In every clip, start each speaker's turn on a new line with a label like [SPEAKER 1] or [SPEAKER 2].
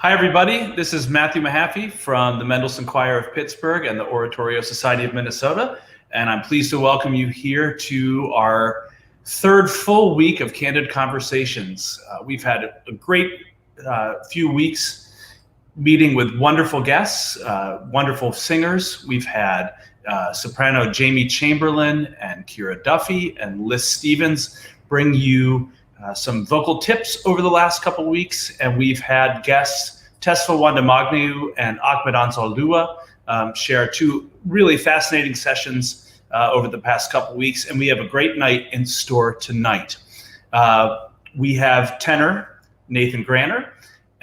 [SPEAKER 1] Hi, everybody. This is Matthew Mehaffey from the Mendelssohn Choir of Pittsburgh and the Oratorio Society of Minnesota, and I'm pleased to welcome you here to our third full week of Candid Conversations. We've had a great few weeks meeting with wonderful guests, wonderful singers. We've had soprano Jamie Chamberlain and Kira Duffy and Liz Stevens bring you some vocal tips over the last couple weeks, and we've had guests Tesfa Wandamagnu and Ahmed Anzaldua share two really fascinating sessions over the past couple weeks, and we have a great night in store tonight. We have tenor Nathan Granner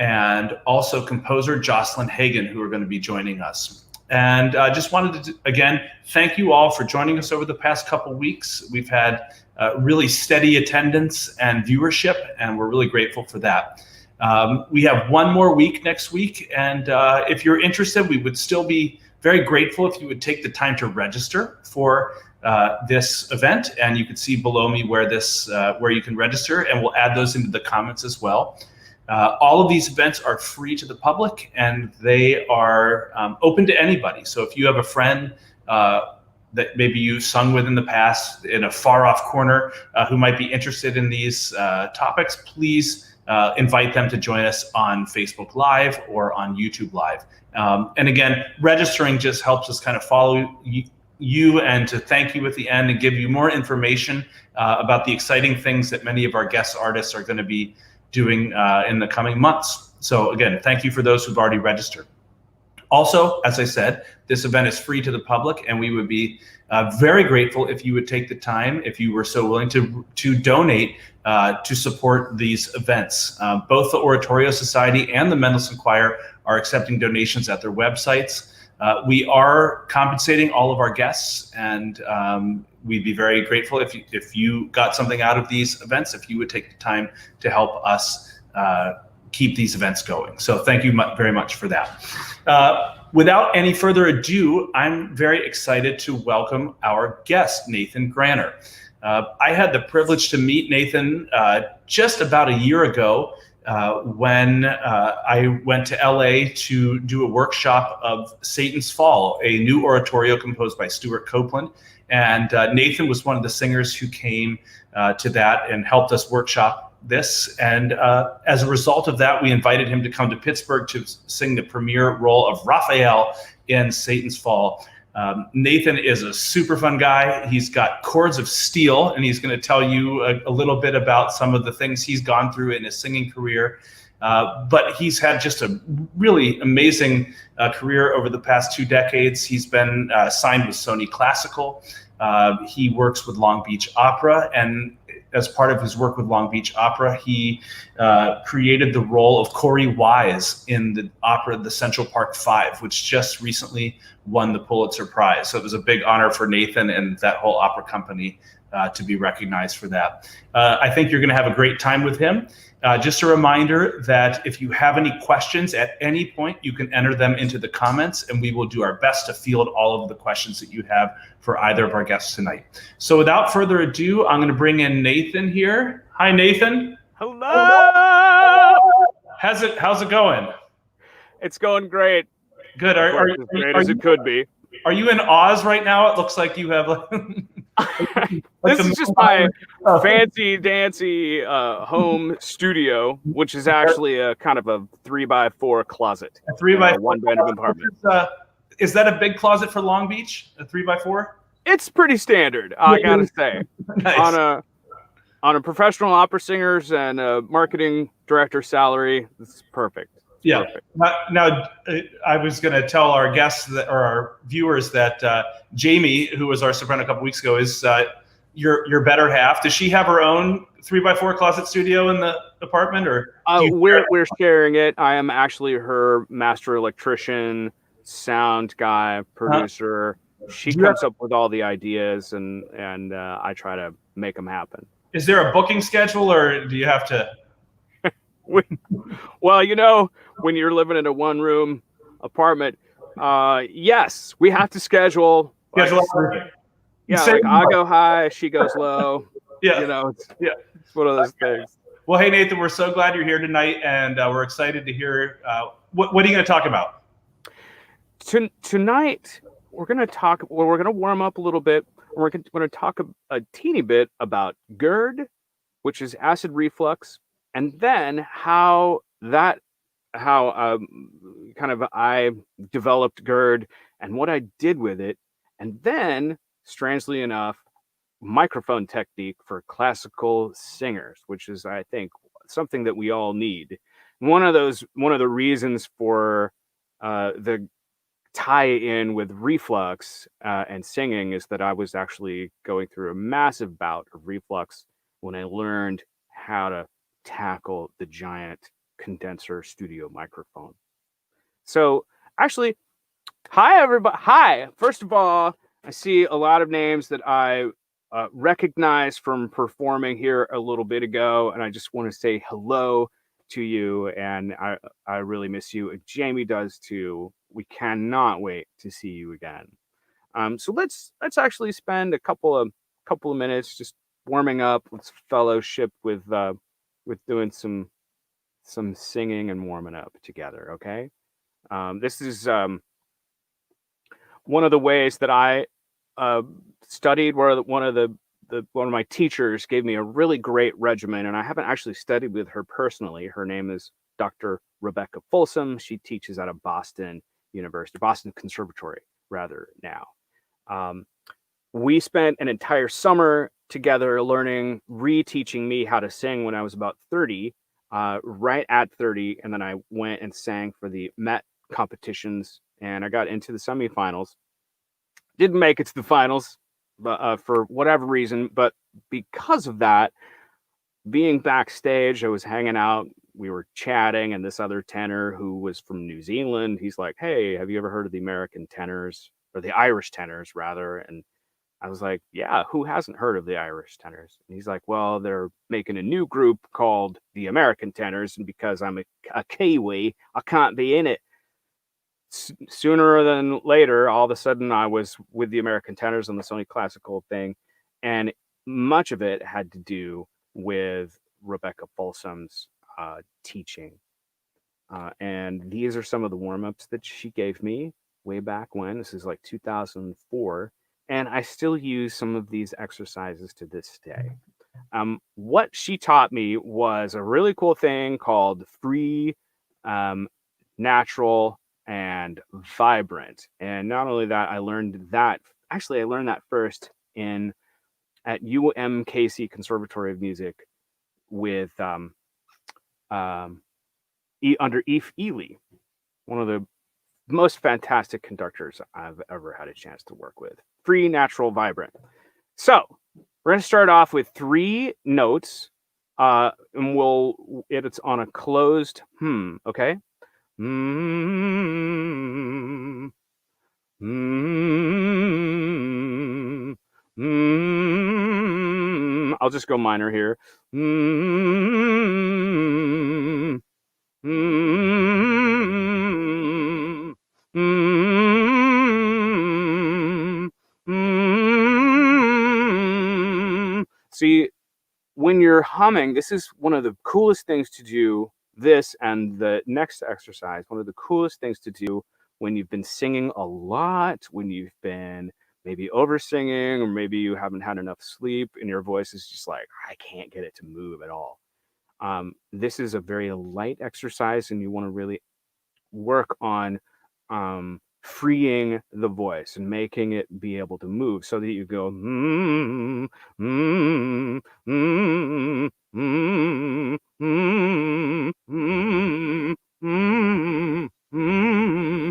[SPEAKER 1] and also composer Jocelyn Hagan, who are going to be joining us. And I just wanted to, again, thank you all for joining us over the past couple weeks. We've had really steady attendance and viewership, and we're really grateful for that. We have one more week next week, and if you're interested, we would still be very grateful if you would take the time to register for this event, and you can see below me where you can register, and we'll add those into the comments as well. All of these events are free to the public, and they are open to anybody. So if you have a friend that maybe you've sung with in the past in a far off corner who might be interested in these topics, please invite them to join us on Facebook Live or on YouTube Live. And again, registering just helps us kind of follow you and to thank you at the end and give you more information about the exciting things that many of our guest artists are going to be doing in the coming months. So again, thank you for those who've already registered. Also, as I said, this event is free to the public, and we would be very grateful if you would take the time, if you were so willing, to donate to support these events. Both the Oratorio Society and the Mendelssohn Choir are accepting donations at their websites. We are compensating all of our guests, and we'd be very grateful if you got something out of these events, if you would take the time to help us keep these events going. So thank you very much for that. Without any further ado, I'm very excited to welcome our guest, Nathan Granner. I had the privilege to meet Nathan just about a year ago when I went to LA to do a workshop of Satan's Fall, a new oratorio composed by Stuart Copeland. And Nathan was one of the singers who came to that and helped us workshop this. And as a result of that, we invited him to come to Pittsburgh to sing the premiere role of Raphael in Satan's Fall. Nathan is a super fun guy. He's got cords of steel, and he's going to tell you a little bit about some of the things he's gone through in his singing career. But he's had just a really amazing career over the past 2 decades. He's been signed with Sony Classical. He works with Long Beach Opera, and as part of his work with Long Beach Opera, he created the role of Corey Wise in the opera The Central Park Five, which just recently won the Pulitzer Prize. So it was a big honor for Nathan and that whole opera company to be recognized for that. I think you're going to have a great time with him. Just a reminder that if you have any questions at any point, you can enter them into the comments, and we will do our best to field all of the questions that you have for either of our guests tonight. So without further ado, I'm going to bring in Nathan here. Hi, Nathan.
[SPEAKER 2] Hello.
[SPEAKER 1] How's it going?
[SPEAKER 2] It's going great.
[SPEAKER 1] Good.
[SPEAKER 2] As great as it could be.
[SPEAKER 1] Are you in Oz right now? It looks like you have
[SPEAKER 2] This is just my fancy dancy home studio, which is actually a kind of a 3x4 closet.
[SPEAKER 1] A 3x4
[SPEAKER 2] one bedroom apartment.
[SPEAKER 1] Is that a big closet for Long Beach? A 3x4?
[SPEAKER 2] It's pretty standard, I gotta say.
[SPEAKER 1] Nice.
[SPEAKER 2] On a professional opera singer's and a marketing director salary, it's perfect.
[SPEAKER 1] Yeah. Now, I was going to tell our guests or our viewers that Jamie, who was our soprano a couple weeks ago, is your better half. Does she have her own 3x4 closet studio in the apartment, or
[SPEAKER 2] we're sharing it? I am actually her master electrician, sound guy, producer. She comes up with all the ideas, and I try to make them happen.
[SPEAKER 1] Is there a booking schedule, or do you have to?
[SPEAKER 2] Well, when you're living in a one-room apartment, yes, we have to schedule. Yeah, like I go high, she goes low.
[SPEAKER 1] Yeah,
[SPEAKER 2] it's one of those things.
[SPEAKER 1] Well, hey, Nathan, we're so glad you're here tonight, and we're excited to hear what are you going to talk about?
[SPEAKER 2] Tonight, we're going to warm up a little bit. We're going to talk a teeny bit about GERD, which is acid reflux, and then how I developed GERD and what I did with it, and then, strangely enough, microphone technique for classical singers, which is, I think, something that we all need. One of the reasons for the tie-in with reflux and singing is that I was actually going through a massive bout of reflux when I learned how to tackle the giant condenser studio microphone. So actually, hi everybody. Hi. First of all, I see a lot of names that I recognize from performing here a little bit ago, and I just want to say hello to you. And I really miss you. Jamie does too. We cannot wait to see you again. So let's actually spend a couple of minutes just warming up. Let's fellowship with doing some singing and warming up together. Okay. This is one of the ways that I studied, where one of my teachers gave me a really great regimen, and I haven't actually studied with her personally. Her name is Dr. Rebecca Folsom. She teaches at a Boston Conservatory rather now. We spent an entire summer together reteaching me how to sing when I was about 30, right at 30, and then I went and sang for the Met competitions, and I got into the semifinals. Didn't make it to the finals, but for whatever reason. But because of that, being backstage, I was hanging out. We were chatting, and this other tenor who was from New Zealand, he's like, "Hey, have you ever heard of the American tenors, or the Irish tenors, rather?" And I was like, "Yeah, who hasn't heard of the Irish tenors?" And he's like, "Well, they're making a new group called the American tenors, and because I'm a Kiwi, I can't be in it." Sooner than later, all of a sudden, I was with the American tenors on the Sony Classical thing, and much of it had to do with Rebecca Folsom's teaching. And these are some of the warm-ups that she gave me way back when. This is like 2004, and I still use some of these exercises to this day. What she taught me was a really cool thing called free, natural, and vibrant. And not only that, I learned that first at UMKC Conservatory of Music with under Eve Ely, one of the most fantastic conductors I've ever had a chance to work with. Free, natural, vibrant. So we're going to start off with 3 notes, and it's on a closed okay? Mm-hmm. Mm-hmm. Mm-hmm. I'll just go minor here. Mm-hmm. Mm-hmm. Mm-hmm. Mm-hmm. See, when you're humming, this is one of the coolest things to do. This and the next exercise, one of the coolest things to do when you've been singing a lot, when you've been maybe over singing, or maybe you haven't had enough sleep and your voice is just like, I can't get it to move at all. This is a very light exercise, and you want to really work on freeing the voice and making it be able to move, so that you go mm, mm, mm, mm, mm, mm, mm, mm, mm,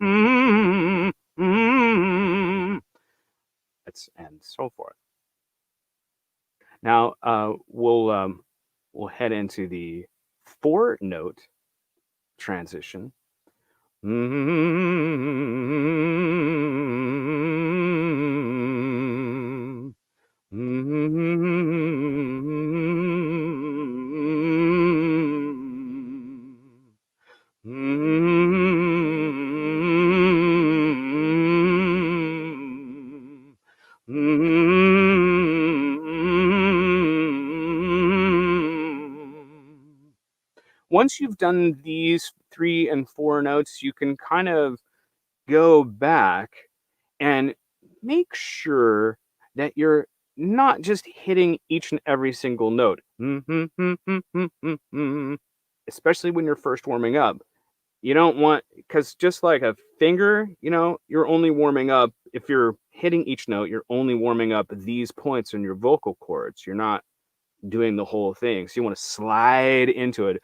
[SPEAKER 2] mm, mm, and so forth. Now we'll head into the 4-note transition. Mm-hmm. Mm-hmm. Mm-hmm. once you've done these 3 and 4 notes, you can kind of go back and make sure that you're not just hitting each and every single note, especially when you're first warming up. You don't want, because just like a finger, you're only warming up, if you're hitting each note, you're only warming up these points in your vocal cords. You're not doing the whole thing. So you want to slide into it.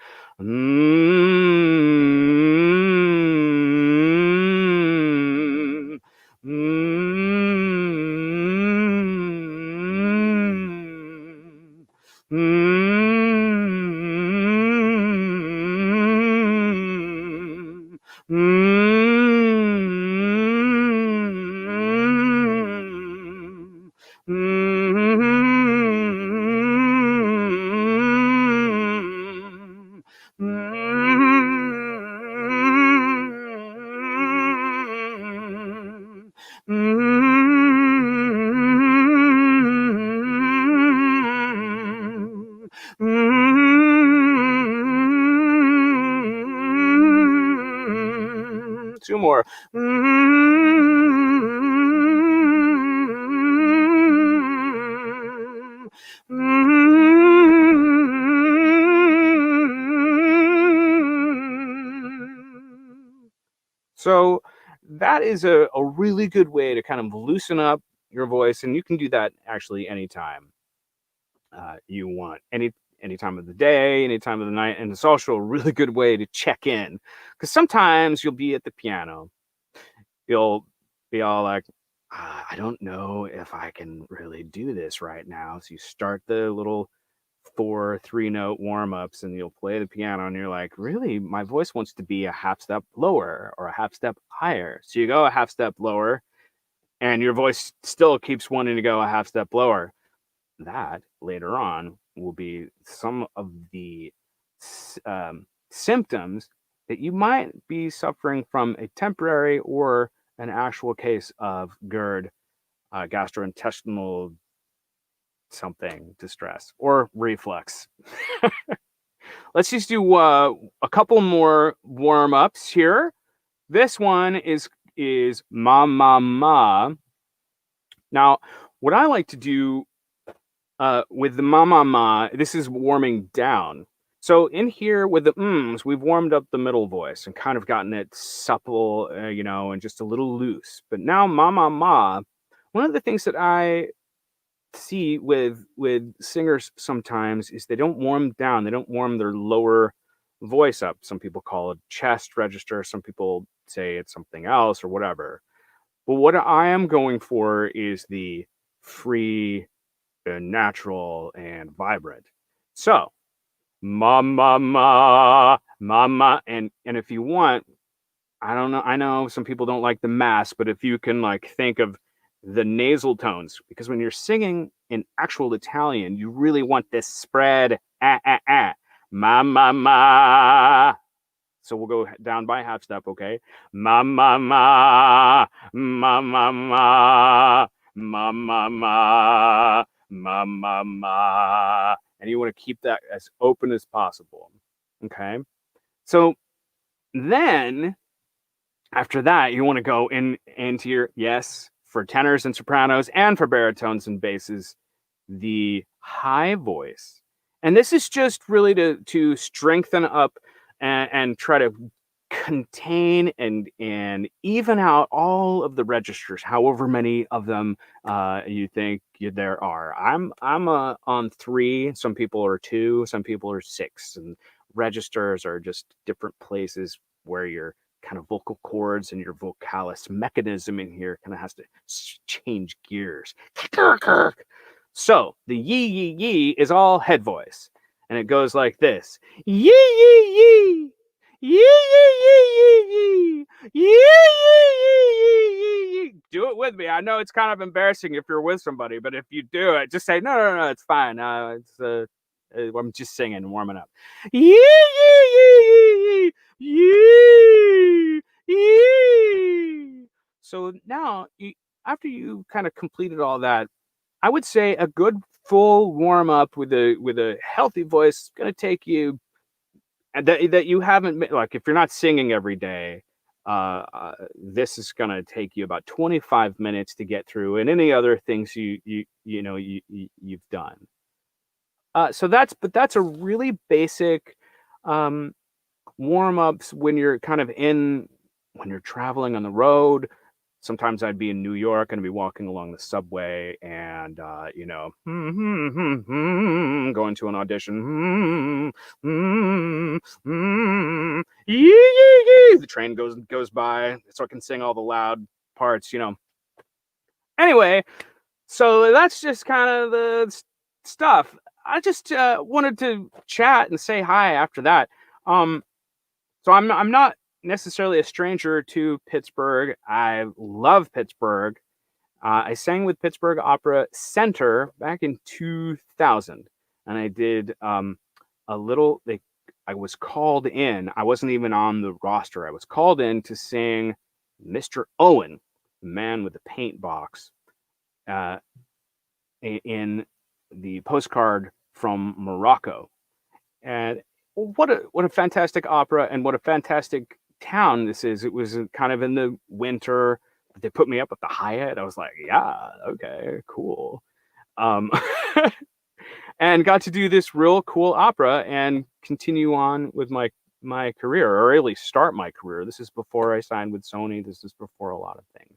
[SPEAKER 2] Two more. So that is a really good way to kind of loosen up your voice, and you can do that actually anytime you want, any time of the day, any time of the night. And it's also a really good way to check in, because sometimes you'll be at the piano, you'll be all like, I don't know if I can really do this right now. So you start the little 4 3-note warm-ups, and you'll play the piano, and you're like, really, my voice wants to be a half step lower or a half step higher. So you go a half step lower, and your voice still keeps wanting to go a half step lower. That later on will be some of the symptoms that you might be suffering from a temporary or an actual case of GERD, gastrointestinal something distress, or reflux. Let's just do a couple more warm-ups here. This one is ma ma ma. Now, what I like to do with the ma ma ma, this is warming down. So in here with the ms, we've warmed up the middle voice and kind of gotten it supple, and just a little loose. But now ma ma ma, one of the things that I see with singers sometimes is they don't warm down. They don't warm their lower voice up. Some people call it chest register. Some people say it's something else or whatever. But what I am going for is the free and natural and vibrant. So ma ma ma ma ma, and if you want, I don't know, I know some people don't like the mass, but if you can like think of the nasal tones, because when you're singing in actual Italian, you really want this spread, ma ma ma. So we'll go down by half step, okay? Ma ma ma ma ma ma ma ma ma ma ma ma, and you want to keep that as open as possible, okay? So then after that, you want to go into your, yes, for tenors and sopranos and for baritones and basses, the high voice. And this is just really to strengthen up and try to contain and even out all of the registers, however many of them you think there are. I'm on 3. Some people are 2. Some people are 6. And registers are just different places where your kind of vocal cords and your vocalis mechanism in here kind of has to change gears. So the yee yee yee is all head voice, and it goes like this: yee yee yee. Yee yee yee yee yee yee yee. Do it with me. I know it's kind of embarrassing if you're with somebody, but if you do it, just say no, it's fine. I'm just singing, warming up. Yee yee yee yee yee. So now, after you kind of completed all that, I would say a good full warm up with a healthy voice is going to take you and that you haven't, like, if you're not singing every day, this is gonna take you about 25 minutes to get through, and any other things you've done. So that's a really basic um, warm ups when you're when you're traveling on the road. Sometimes I'd be in New York and I'd be walking along the subway and, going to an audition. The train goes by so I can sing all the loud parts. Anyway, so that's just kind of the stuff. I just wanted to chat and say hi after that. Um, so I'm not necessarily a stranger to Pittsburgh. I love Pittsburgh. I sang with Pittsburgh Opera Center back in 2000, and I did a little. I was called in. I wasn't even on the roster. I was called in to sing Mr. Owen, the man with the paint box, in the postcard from Morocco. And what a fantastic opera, and what a fantastic town this is. It was kind of in the winter. They put me up at the Hyatt. I was like, yeah, okay, cool. Um, and got to do this real cool opera and continue on with my career, or at least start my career. This is before I signed with Sony. This is before a lot of things.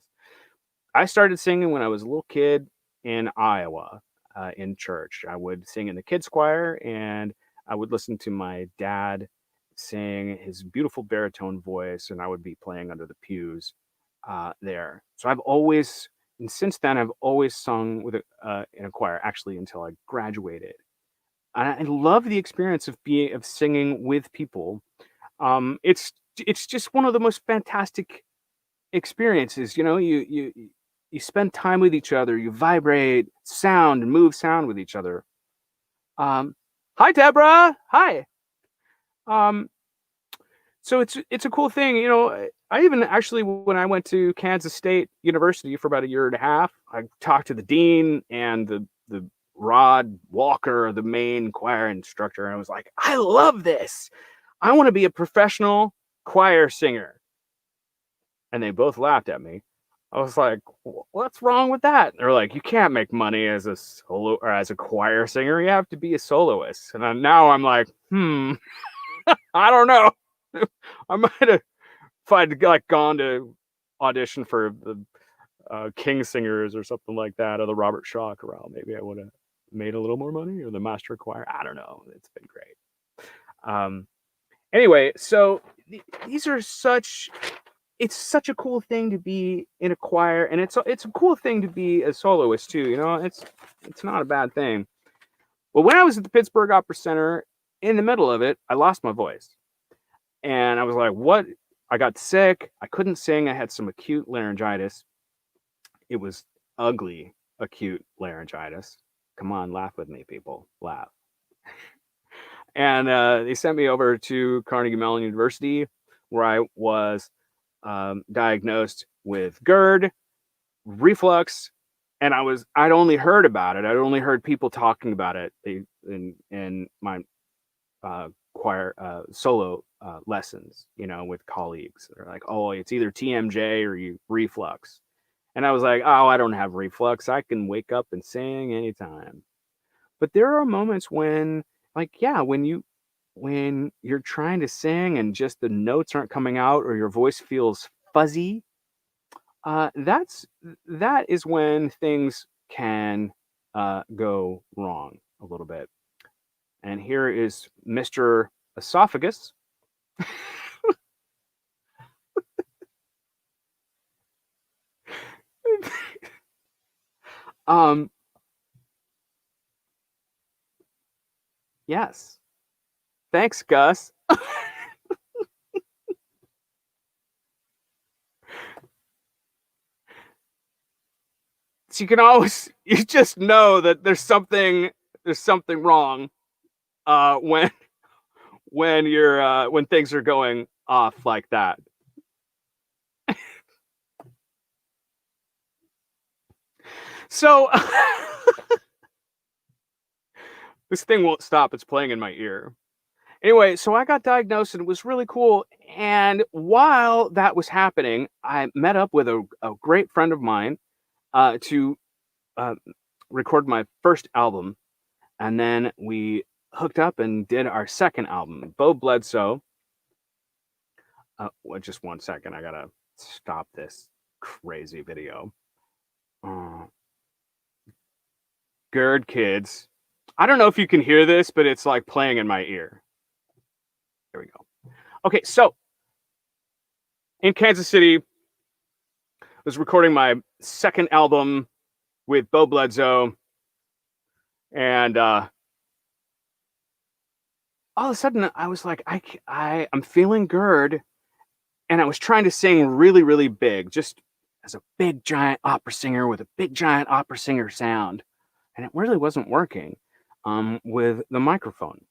[SPEAKER 2] I started singing when I was a little kid in Iowa, in church. I would sing in the kids choir, and I would listen to my dad sing his beautiful baritone voice, and I would be playing under the pews there. So and since then, I've always sung in a choir, actually until I graduated. And I love the experience of singing with people. It's just one of the most fantastic experiences. You spend time with each other, you vibrate sound and move sound with each other. Hi, Deborah. Hi. So it's a cool thing. I even actually, when I went to Kansas State University for about a year and a half, I talked to the dean and the Rod Walker, the main choir instructor, and I was like, I love this. I want to be a professional choir singer. And they both laughed at me. I was like, what's wrong with that? They're like, you can't make money as a solo or as a choir singer. You have to be a soloist. And now I'm like, I don't know. I might have, if I'd like gone to audition for the King Singers or something like that, or the Robert Shaw Chorale, maybe I would have made a little more money, or the Master Choir. I don't know. It's been great. Anyway, so these are it's such a cool thing to be in a choir, and it's a cool thing to be a soloist too. It's not a bad thing. But when I was at the Pittsburgh Opera Center, in the middle of it, I lost my voice, and I was like, "What?" I got sick. I couldn't sing. I had some acute laryngitis. It was ugly acute laryngitis. Come on, laugh with me, people. Laugh. And they sent me over to Carnegie Mellon University, where I was diagnosed with GERD, reflux, and I'd only heard about it. I'd only heard people talking about it in my choir solo lessons, with colleagues. They're like, oh, it's either TMJ or you reflux. And I was like, oh, I don't have reflux. I can wake up and sing anytime. But there are moments when, when you're trying to sing and just the notes aren't coming out, or your voice feels fuzzy, that is when things can go wrong a little bit. And here is Mr. Esophagus. Yes. Thanks, Gus. So you just know that there's something wrong when things are going off like that. So this thing won't stop. It's playing in my ear. Anyway, so I got diagnosed and it was really cool. And while that was happening, I met up with a great friend of mine to record my first album. And then we hooked up and did our second album, Bo Bledsoe. Just 1 second. I got to stop this crazy video. Gird kids. I don't know if you can hear this, but it's like playing in my ear. There we go. Okay, so in Kansas City, I was recording my second album with Bo Bledsoe, and all of a sudden I was like, I'm feeling Gird, and I was trying to sing really, really big, just as a big giant opera singer with a big giant opera singer sound, and it really wasn't working with the microphone.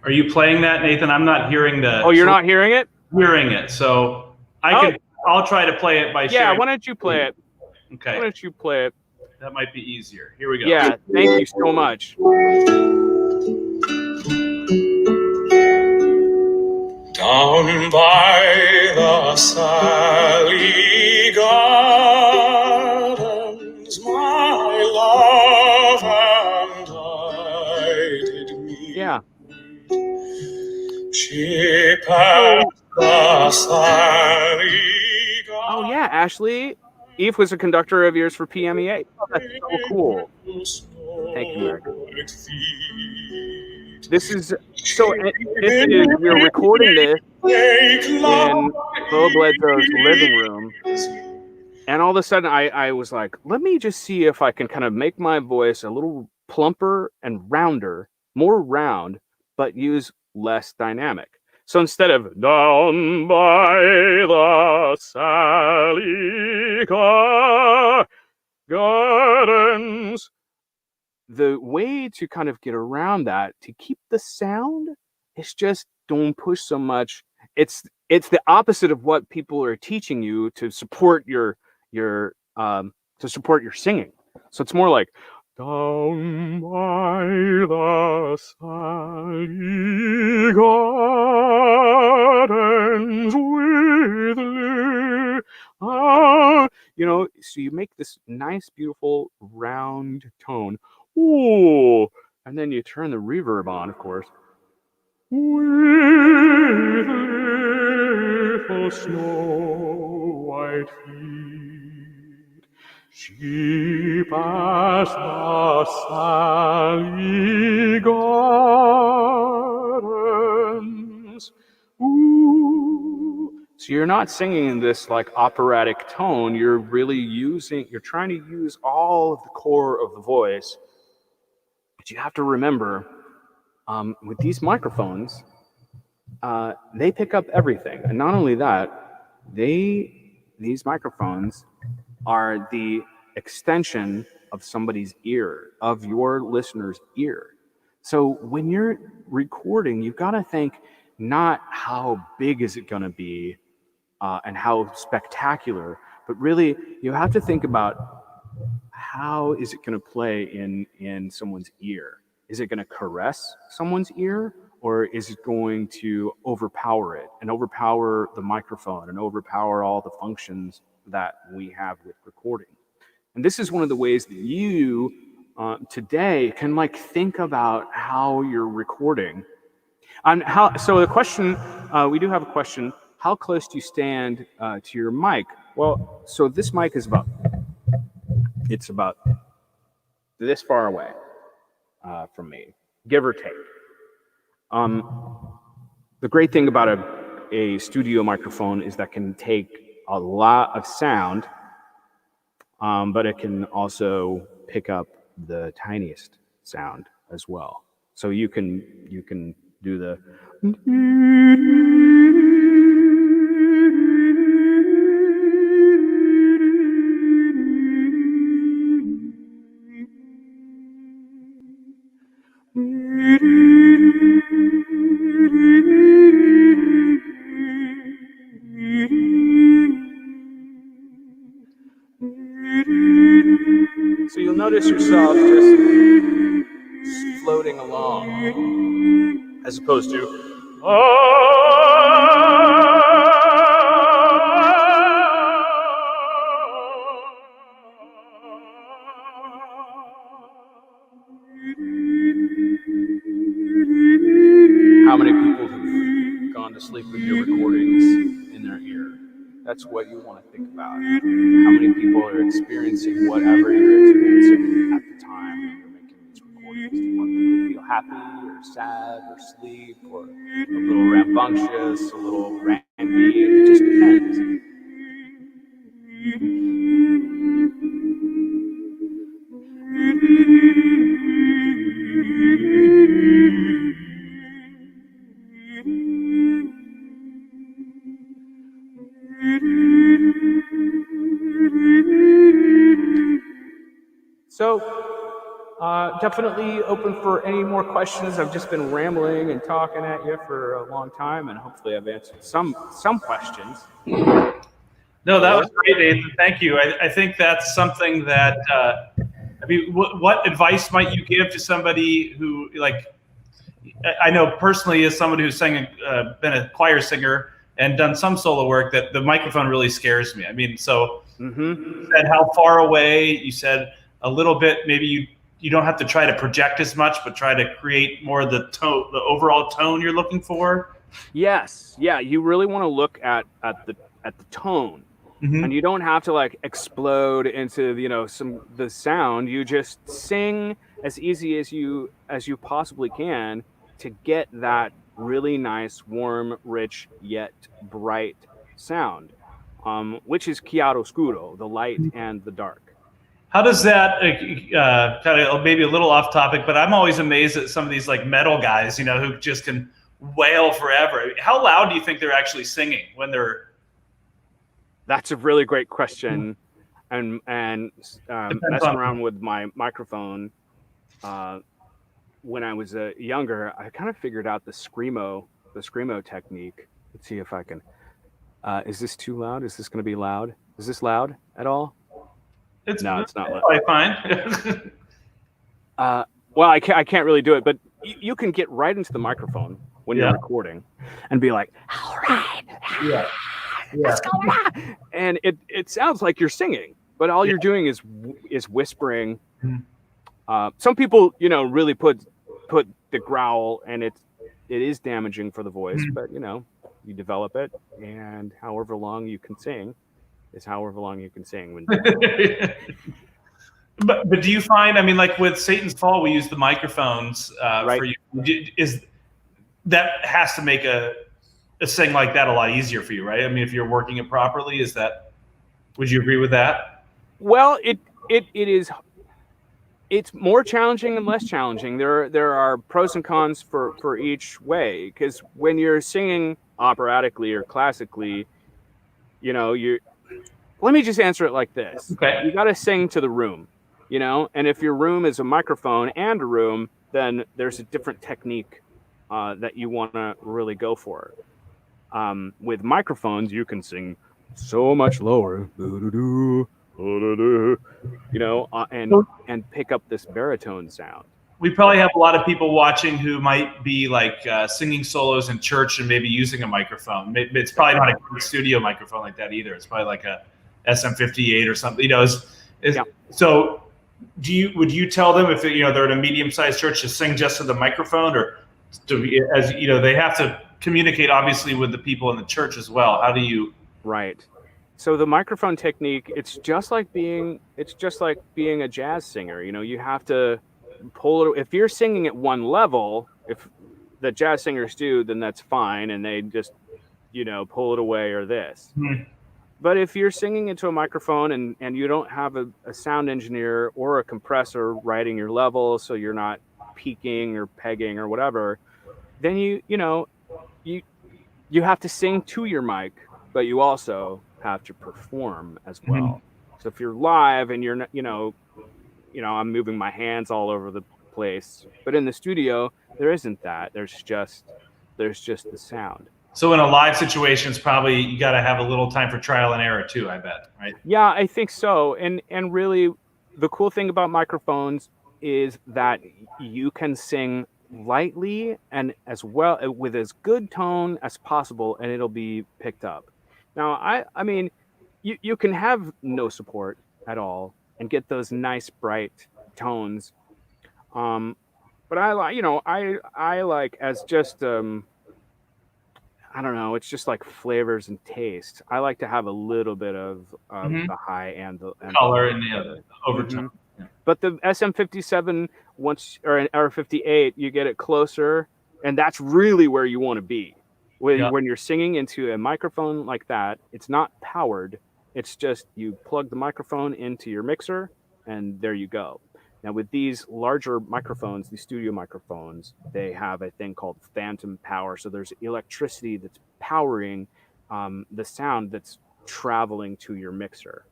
[SPEAKER 1] Are you playing that, Nathan? I'm not hearing the.
[SPEAKER 2] Oh, you're not hearing it?
[SPEAKER 1] Hearing it, so I'll try to play it by sharing.
[SPEAKER 2] Yeah, why don't you play it?
[SPEAKER 1] Okay.
[SPEAKER 2] Why don't you play it?
[SPEAKER 1] That might be easier. Here we go.
[SPEAKER 2] Yeah, thank you so much.
[SPEAKER 3] Down by the Sally Gardens, my love and I did meet.
[SPEAKER 2] Yeah.
[SPEAKER 3] She passed the Sally Gardens.
[SPEAKER 2] Oh yeah, Ashley. Eve was a conductor of yours for PMEA. Oh, that's so cool. Thank you, America. We're recording this in Bo Bledsoe's living room. And all of a sudden I was like, let me just see if I can kind of make my voice a little plumper and rounder, more round, but use less dynamic. So instead of down by the Sally Gardens, the way to kind of get around that, to keep the sound, is just don't push so much. It's the opposite of what people are teaching you to support your singing. So it's more like down by the Sally Gardens with so you make this nice, beautiful, round tone. Ooh, and then you turn the reverb on, of course. With little snow white feet, she passed the Sally Gardens. Ooh. So you're not singing in this like operatic tone. You're trying to use all of the core of the voice. But you have to remember, with these microphones, they pick up everything. And not only that, these microphones are the extension of somebody's ear, of your listener's ear. So when you're recording, you've got to think not how big is it going to be and how spectacular, but really you have to think about how is it going to play in someone's ear. Is it going to caress someone's ear, or is it going to overpower it and overpower the microphone and overpower all the functions that we have with recording? And this is one of the ways that you today can like think about how you're recording. So the question, we do have a question. How close do you stand to your mic? Well, so this mic is about this far away from me, give or take. The great thing about a studio microphone is that it can take a lot of sound, but it can also pick up the tiniest sound as well. So you can do the notice yourself just floating along, as opposed to how many people have gone to sleep with your recordings in their ear? That's what you want to think about. How many people are experiencing whatever you're experiencing at the time when you're making these recordings? Do you want them to feel happy or sad or sleep or a little rambunctious, a little randy? It just depends. So, definitely open for any more questions. I've just been rambling and talking at you for a long time, and hopefully I've answered some questions.
[SPEAKER 1] No, that was great, Nathan. Thank you. I think that's something that, I mean, what advice might you give to somebody who, like, I know personally as somebody who's been a choir singer and done some solo work, that the microphone really scares me. I mean, so you said how far away, you said a little bit, maybe you don't have to try to project as much, but try to create more of the tone, the overall tone you're looking for.
[SPEAKER 2] Yes. Yeah. You really want to look at the tone. And you don't have to like explode into, the sound. You just sing as easy as you possibly can to get that really nice, warm, rich, yet bright sound, which is chiaroscuro, the light and the dark.
[SPEAKER 1] How does that kind of maybe a little off topic, but I'm always amazed at some of these like metal guys, who just can wail forever. How loud do you think they're actually singing when they're?
[SPEAKER 2] That's a really great question, and messing around with my microphone when I was younger, I kind of figured out the screamo technique. Let's see if I can. Is this too loud? Is this going to be loud? Is this loud at all?
[SPEAKER 1] It's
[SPEAKER 2] not loud.
[SPEAKER 1] Fine.
[SPEAKER 2] Well, I can't really do it, but you can get right into the microphone when you're recording and be like, all right. What's going on? And it sounds like you're singing, but all you're doing is whispering. Some people, really put the growl, and it is damaging for the voice, but you develop it, and however long you can sing is however long you can sing.
[SPEAKER 1] But do you find, I mean, like with Satan's Fall, we use the microphones for you. Is that has to make a sing like that a lot easier for you, right? I mean, if you're working it properly, would you agree with that?
[SPEAKER 2] Well, it is. It's more challenging and less challenging. There are pros and cons for each way, because when you're singing operatically or classically, let me just answer it like this.
[SPEAKER 1] Okay.
[SPEAKER 2] You got to sing to the room, and if your room is a microphone and a room, then there's a different technique that you want to really go for. With microphones, you can sing so much lower, and pick up this baritone sound.
[SPEAKER 1] We probably have a lot of people watching who might be like singing solos in church and maybe using a microphone. It's probably not a great studio microphone like that either. It's probably like a SM58 or something. So would you tell them if they're in a medium-sized church to sing just to the microphone, or they have to communicate obviously with the people in the church as well? How do you? Right.
[SPEAKER 2] So the microphone technique, it's just like being a jazz singer. You have to pull it. If you're singing at one level, if the jazz singers do, then that's fine, and they just pull it away or this. But if you're singing into a microphone and you don't have a sound engineer or a compressor writing your level, so you're not peaking or pegging or whatever, then you have to sing to your mic, but you also have to perform as well. So if you're live and you're I'm moving my hands all over the place, but in the studio there isn't that. There's just the sound.
[SPEAKER 1] So in a live situation, it's probably you got to have a little time for trial and error too, I bet, right?
[SPEAKER 2] Yeah, I think so. And really, the cool thing about microphones is that you can sing lightly and as well with as good tone as possible, and it'll be picked up. Now, I mean, you can have no support at all and get those nice bright tones. But I like, I like as just I don't know, it's just like flavors and taste. I like to have a little bit of the high and the
[SPEAKER 1] color and the other overtone.
[SPEAKER 2] Mm-hmm. But the SM57 or 58, you get it closer, and that's really where you want to be. When you're singing into a microphone like that, it's not powered. It's just you plug the microphone into your mixer, and there you go. Now, with these larger microphones, these studio microphones, they have a thing called phantom power. So there's electricity that's powering the sound that's traveling to your mixer.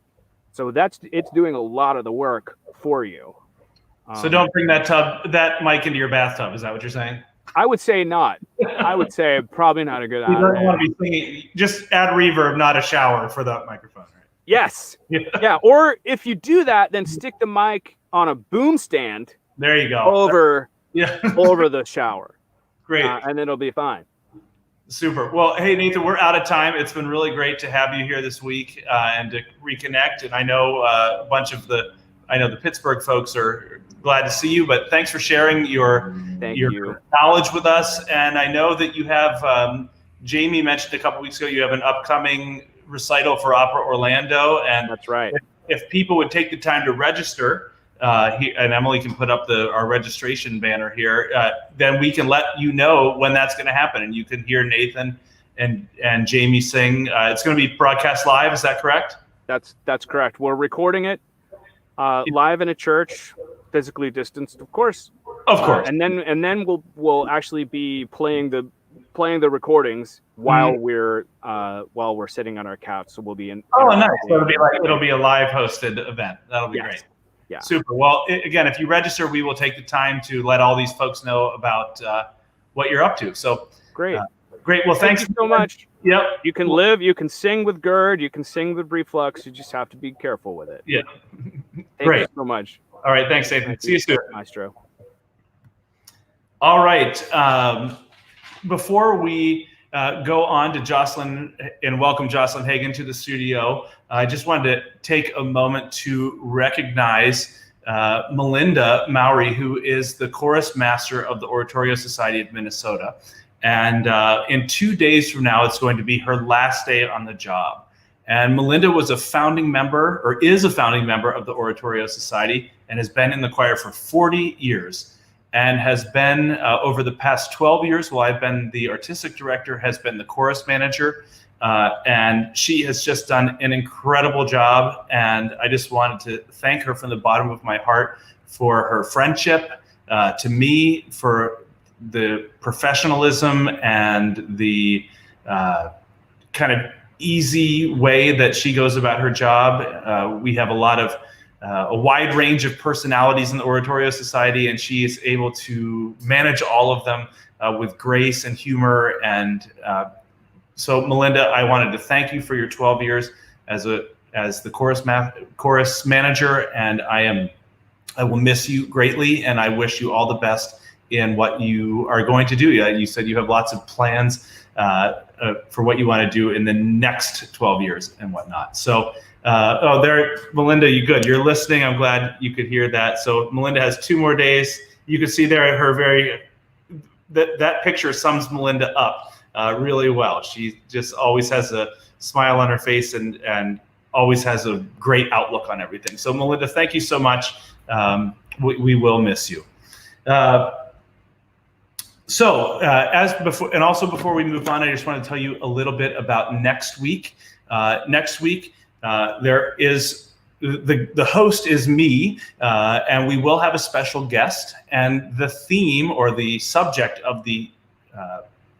[SPEAKER 2] So it's doing a lot of the work for you.
[SPEAKER 1] So don't bring that mic into your bathtub. Is that what you're saying?
[SPEAKER 2] I would say not. I would say probably not a good idea.
[SPEAKER 1] You don't want to be singing. Just add reverb, not a shower, for that microphone, right?
[SPEAKER 2] Yes. Yeah. Or if you do that, then stick the mic on a boom stand.
[SPEAKER 1] There you go.
[SPEAKER 2] Over the shower.
[SPEAKER 1] Great.
[SPEAKER 2] And then it'll be fine.
[SPEAKER 1] Super. Well, hey, Nathan, we're out of time. It's been really great to have you here this week and to reconnect. And I know a bunch of the Pittsburgh folks are glad to see you, but thanks for sharing your knowledge with us. And I know that you have, Jamie mentioned a couple weeks ago, you have an upcoming recital for Opera Orlando. And
[SPEAKER 2] that's right.
[SPEAKER 1] If people would take the time to register, and Emily can put up our registration banner here, then we can let you know when that's going to happen. And you can hear Nathan and Jamie sing. It's going to be broadcast live. Is that correct?
[SPEAKER 2] That's correct. We're recording it live in a church, physically distanced, of course.
[SPEAKER 1] Of course.
[SPEAKER 2] And then we'll actually be playing the recordings while we're sitting on our couch. So we'll be in.
[SPEAKER 1] Oh, nice. So it'll be a live hosted event. That'll be great.
[SPEAKER 2] Yeah.
[SPEAKER 1] Super. Well, again, if you register, we will take the time to let all these folks know about what you're up to. So
[SPEAKER 2] great.
[SPEAKER 1] Great. Well, thank
[SPEAKER 2] you so much.
[SPEAKER 1] Yep.
[SPEAKER 2] You can you can sing with GERD, you can sing with reflux. You just have to be careful with it.
[SPEAKER 1] Yeah.
[SPEAKER 2] Thank you so much.
[SPEAKER 1] All right. Thanks, Nathan. See you soon.
[SPEAKER 2] Maestro.
[SPEAKER 1] All right. Before we go on to Jocelyn and welcome Jocelyn Hagen to the studio, I just wanted to take a moment to recognize Melinda Mowry, who is the chorus master of the Oratorio Society of Minnesota. And in 2 days from now, it's going to be her last day on the job. And Melinda was a founding member, or is a founding member of the Oratorio Society, and has been in the choir for 40 years. And has been, over the past 12 years, while I've been the artistic director, has been the chorus manager. And she has just done an incredible job. And I just wanted to thank her from the bottom of my heart for her friendship, to me, for the professionalism and the kind of easy way that she goes about her job. We have a wide range of personalities in the Oratorio Society, and she is able to manage all of them with grace and humor. And so, Melinda, I wanted to thank you for your 12 years as the chorus manager, and I will miss you greatly, and I wish you all the best in what you are going to do. You said you have lots of plans for what you want to do in the next 12 years and whatnot. So, Melinda, you good? You're listening. I'm glad you could hear that. So Melinda has 2 more days. You can see there that picture sums Melinda up really well. She just always has a smile on her face and always has a great outlook on everything. So Melinda, thank you so much. We will miss you. As before, and also before we move on, I just want to tell you a little bit about next week. Next week, there is the host is me, and we will have a special guest. And the theme or the subject of the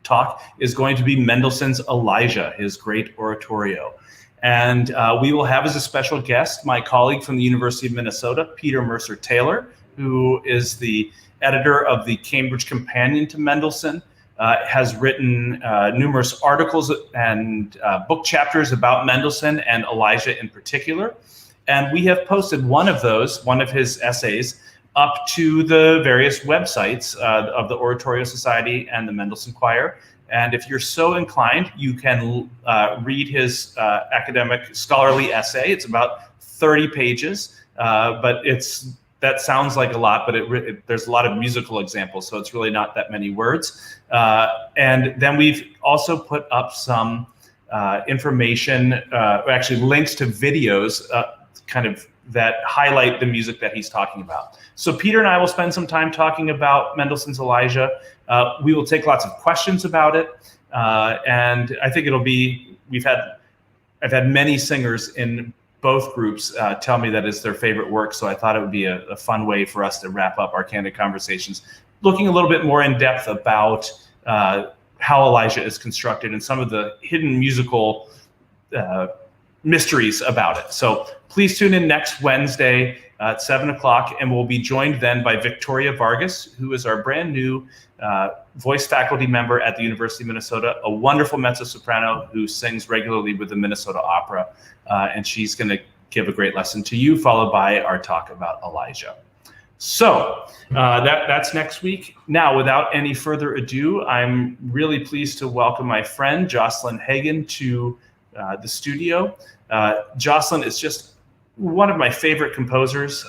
[SPEAKER 1] talk is going to be Mendelssohn's Elijah, his great oratorio. And we will have as a special guest my colleague from the University of Minnesota, Peter Mercer Taylor, who is the editor of the Cambridge Companion to Mendelssohn, has written numerous articles and book chapters about Mendelssohn and Elijah in particular. And we have posted one of his essays, up to the various websites of the Oratorio Society and the Mendelssohn Choir. And if you're so inclined, you can read his academic scholarly essay. It's about 30 pages, but that sounds like a lot, but there's a lot of musical examples, so it's really not that many words. And then we've also put up some information, actually links to videos that highlight the music that he's talking about. So Peter and I will spend some time talking about Mendelssohn's Elijah. We will take lots of questions about it. And I think I've had many singers in both groups tell me that it's their favorite work. So I thought it would be a fun way for us to wrap up our Candid conversations, looking a little bit more in depth about how Elijah is constructed and some of the hidden musical mysteries about it. So please tune in next Wednesday at 7 o'clock, and we'll be joined then by Victoria Vargas, who is our brand new voice faculty member at the University of Minnesota, a wonderful mezzo-soprano who sings regularly with the Minnesota Opera, and she's going to give a great lesson to you, followed by our talk about Elijah. So that's next week. Now, without any further ado, I'm really pleased to welcome my friend Jocelyn Hagan to the studio. Jocelyn is just one of my favorite composers.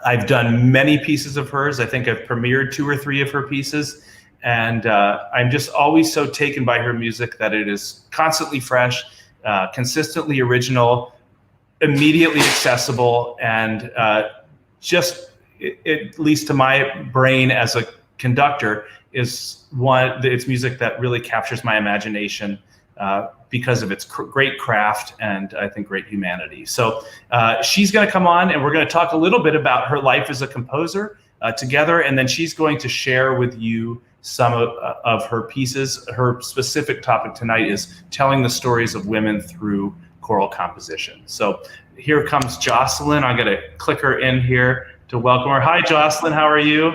[SPEAKER 1] I've done many pieces of hers. I think I've premiered 2 or 3 of her pieces. And I'm just always so taken by her music that it is constantly fresh, consistently original, immediately accessible, and just, at least to my brain as a conductor, it's music that really captures my imagination because of its great craft and I think great humanity. So she's going to come on and we're going to talk a little bit about her life as a composer together, and then she's going to share with you some of her pieces. Her specific topic tonight is telling the stories of women through choral composition. So here comes Jocelyn. I'm going to click her in here to welcome her. Hi, Jocelyn. How are you?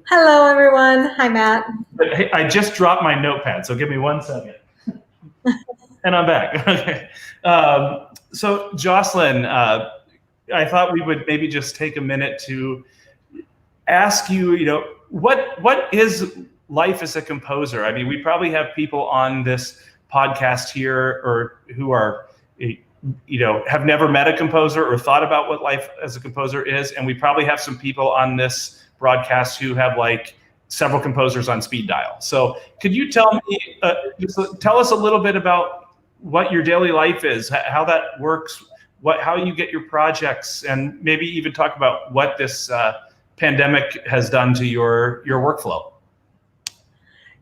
[SPEAKER 4] Hello, everyone. Hi, Matt.
[SPEAKER 1] Hey, I just dropped my notepad, so give me 1 second. And I'm back. Okay. So Jocelyn, I thought we would maybe just take a minute to ask you, what is life as a composer? I mean, we probably have people on this podcast here or who are, have never met a composer or thought about what life as a composer is. And we probably have some people on this broadcast who have several composers on speed dial. So could you tell us a little bit about what your daily life is, how that works, how you get your projects, and maybe even talk about what this pandemic has done to your workflow?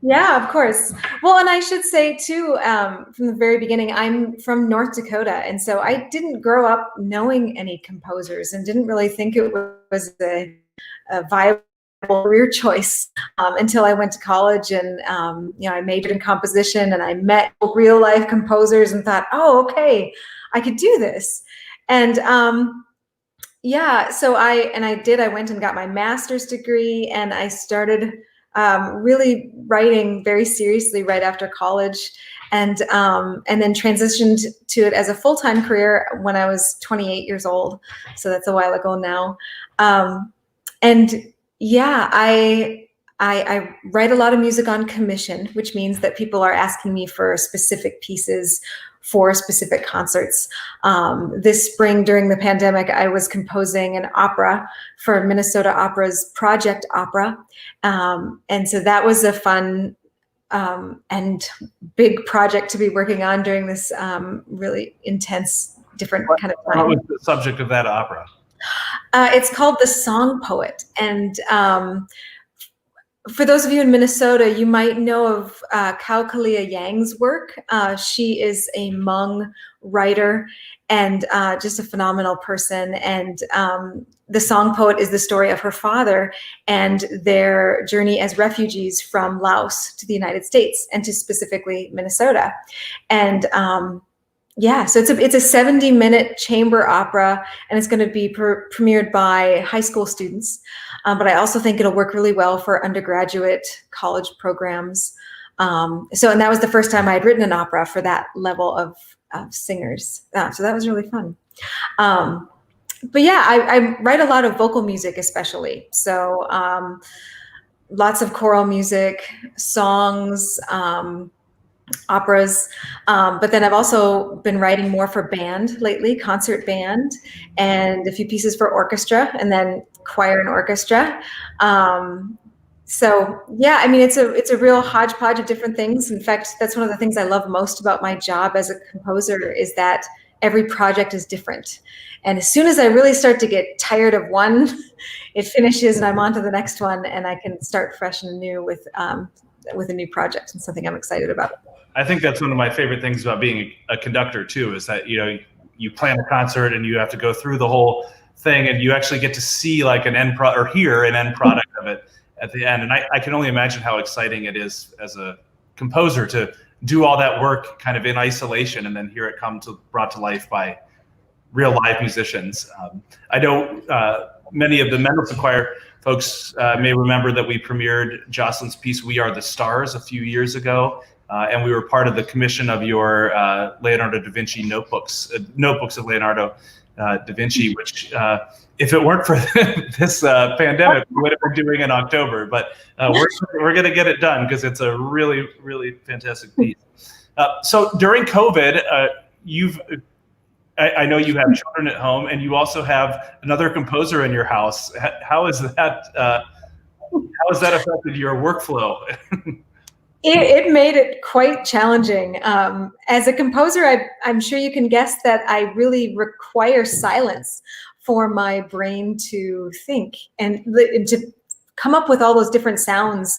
[SPEAKER 4] Yeah, of course. Well, and I should say too, from the very beginning, I'm from North Dakota. And so I didn't grow up knowing any composers and didn't really think it was a viable career choice until I went to college and I majored in composition and I met real life composers and thought, oh, okay, I could do this. And so I went and got my master's degree, and I started really writing very seriously right after college, and then transitioned to it as a full-time career when I was 28 years old. So that's a while ago now. I write a lot of music on commission, which means that people are asking me for specific pieces for specific concerts. This spring during the pandemic, I was composing an opera for Minnesota Opera's Project Opera. And so that was a fun and big project to be working on during this really intense, different kind of time.
[SPEAKER 1] What was the subject of that opera?
[SPEAKER 4] It's called The Song Poet. And for those of you in Minnesota, you might know of Kao Kalia Yang's work. She is a Hmong writer and just a phenomenal person. And The Song Poet is the story of her father and their journey as refugees from Laos to the United States and to specifically Minnesota. And so it's a 70-minute chamber opera, and it's going to be premiered by high school students. But I also think it'll work really well for undergraduate college programs. And that was the first time I had written an opera for that level of singers. So that was really fun. But yeah, I write a lot of vocal music, especially. So lots of choral music, songs, operas. But then I've also been writing more for band lately, concert band, and a few pieces for orchestra, and then choir and orchestra. So yeah, I mean, it's a real hodgepodge of different things. In fact, that's one of the things I love most about my job as a composer, is that every project is different. And as soon as I really start to get tired of one, it finishes and I'm on to the next one, and I can start fresh and new with a new project and something I'm excited about.
[SPEAKER 1] I think that's one of my favorite things about being a conductor too, is that, you know, you plan a concert and you have to go through the whole thing, and you actually get to see like hear an end product of it at the end. And I can only imagine how exciting it is as a composer to do all that work kind of in isolation, and then hear it brought to life by real live musicians. I know many of the Mendelssohn Choir folks may remember that we premiered Jocelyn's piece, We Are the Stars, a few years ago. And we were part of the commission of your Leonardo da Vinci notebooks of Leonardo da Vinci, which if it weren't for this pandemic, we would have been doing in October. But we're going to get it done, because it's a really, really fantastic piece. So during COVID, I know you have children at home, and you also have another composer in your house. How has that affected your workflow?
[SPEAKER 4] It made it quite challenging. As a composer, I'm sure you can guess that I really require silence for my brain to think and to come up with all those different sounds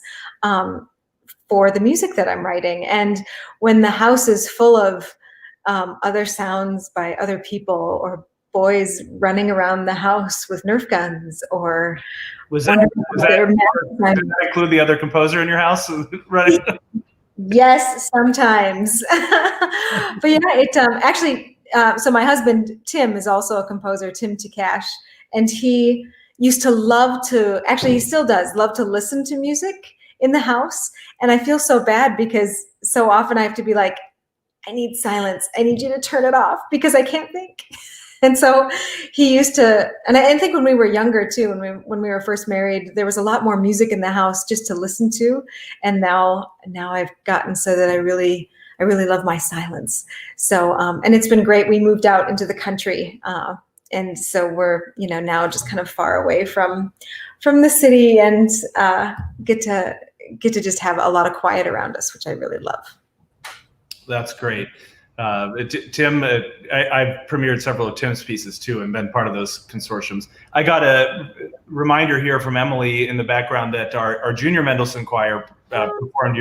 [SPEAKER 4] for the music that I'm writing. And when the house is full of other sounds by other people, or boys running around the house with Nerf guns, or
[SPEAKER 1] did that include the other composer in your house? Right.
[SPEAKER 4] Yes, sometimes. But yeah, it actually. So my husband Tim is also a composer, Tim Takash, and he used to love to. Actually, he still does love to listen to music in the house, and I feel so bad because so often I have to be like, I need silence. I need you to turn it off because I can't think. And so he used to, and I think when we were younger too, when we were first married, there was a lot more music in the house just to listen to. And now I've gotten so that I really love my silence. So, and it's been great. We moved out into the country. And so we're, now just kind of far away from the city, and get to just have a lot of quiet around us, which I really love.
[SPEAKER 1] That's great. Tim, I've premiered several of Tim's pieces too, and been part of those consortiums. I got a reminder here from Emily in the background that our junior Mendelssohn Choir performed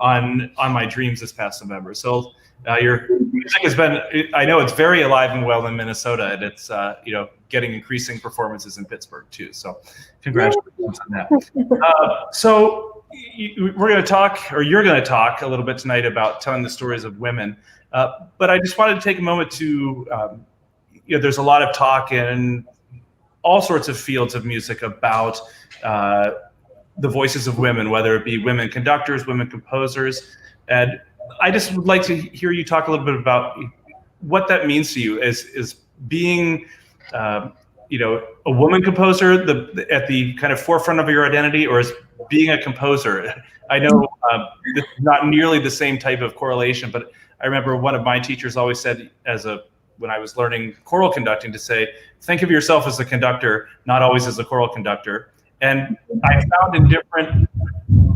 [SPEAKER 1] on My Dreams this past November. So your music has been, I know it's very alive and well in Minnesota, and it's getting increasing performances in Pittsburgh too. So congratulations on that. So you're going to talk a little bit tonight about telling the stories of women. But I just wanted to take a moment to, there's a lot of talk in all sorts of fields of music about the voices of women, whether it be women conductors, women composers. And I just would like to hear you talk a little bit about what that means to you as being, a woman composer at the kind of forefront of your identity, or as being a composer. I know this is not nearly the same type of correlation, but I remember one of my teachers always said, when I was learning choral conducting, to say, think of yourself as a conductor, not always as a choral conductor. And I found in different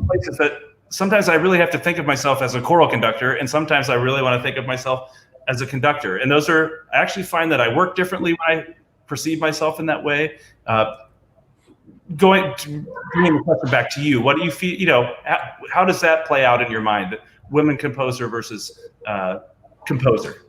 [SPEAKER 1] places that sometimes I really have to think of myself as a choral conductor, and sometimes I really want to think of myself as a conductor. And I actually find that I work differently when I perceive myself in that way. Bringing the question back to you, what do you feel, how does that play out in your mind, women composer versus composer?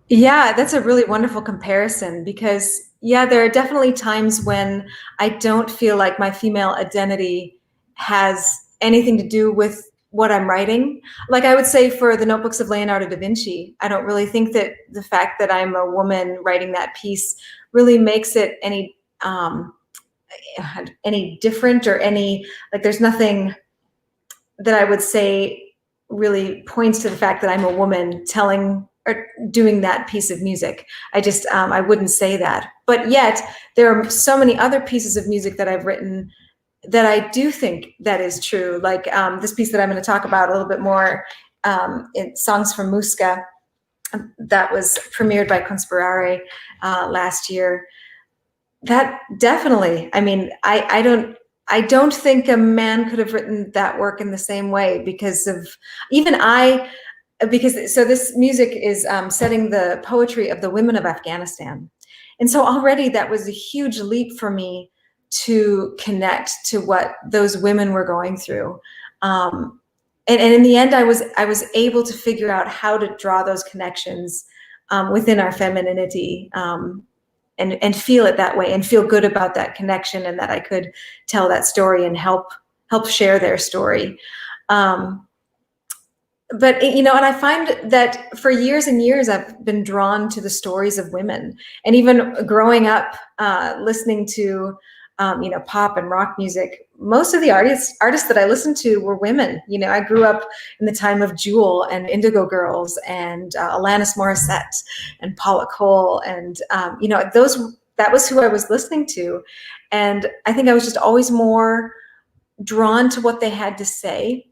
[SPEAKER 4] Yeah, that's a really wonderful comparison, because there are definitely times when I don't feel like my female identity has anything to do with what I'm writing. Like I would say for the notebooks of Leonardo da Vinci, I don't really think that the fact that I'm a woman writing that piece really makes it any different, or there's nothing that I would say really points to the fact that I'm a woman telling doing that piece of music. I wouldn't say that. But yet there are so many other pieces of music that I've written that I do think that is true. Like this piece that I'm going to talk about a little bit more, in Songs from Muska, that was premiered by Conspirare last year. That definitely, I mean, I don't think a man could have written that work in the same way because so this music is setting the poetry of the women of Afghanistan. And so already that was a huge leap for me to connect to what those women were going through. And in the end, I was able to figure out how to draw those connections within our femininity, and feel it that way and feel good about that connection, and that I could tell that story and help share their story. But, and I find that for years and years, I've been drawn to the stories of women. And even growing up, listening to, pop and rock music, most of the artists that I listened to were women. I grew up in the time of Jewel and Indigo Girls and Alanis Morissette and Paula Cole. And, that was who I was listening to. And I think I was just always more drawn to what they had to say.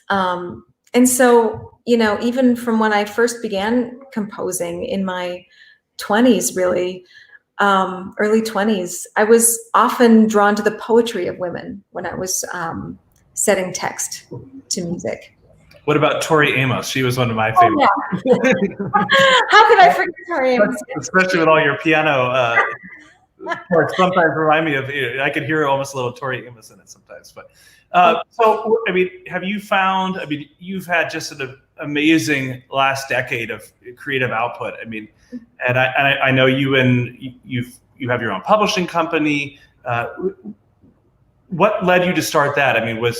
[SPEAKER 4] And so, even from when I first began composing in my 20s, really, early 20s, I was often drawn to the poetry of women when I was setting text to music.
[SPEAKER 1] What about Tori Amos? She was one of my favorites.
[SPEAKER 4] Oh, yeah. How could I forget Tori Amos?
[SPEAKER 1] Especially with all your piano parts, sometimes remind me of, I could hear almost a little Tori Amos in it sometimes. But so, I mean, have you found, you've had just an amazing last decade of creative output. I mean, and I know you have your own publishing company. What led you to start that? I mean, were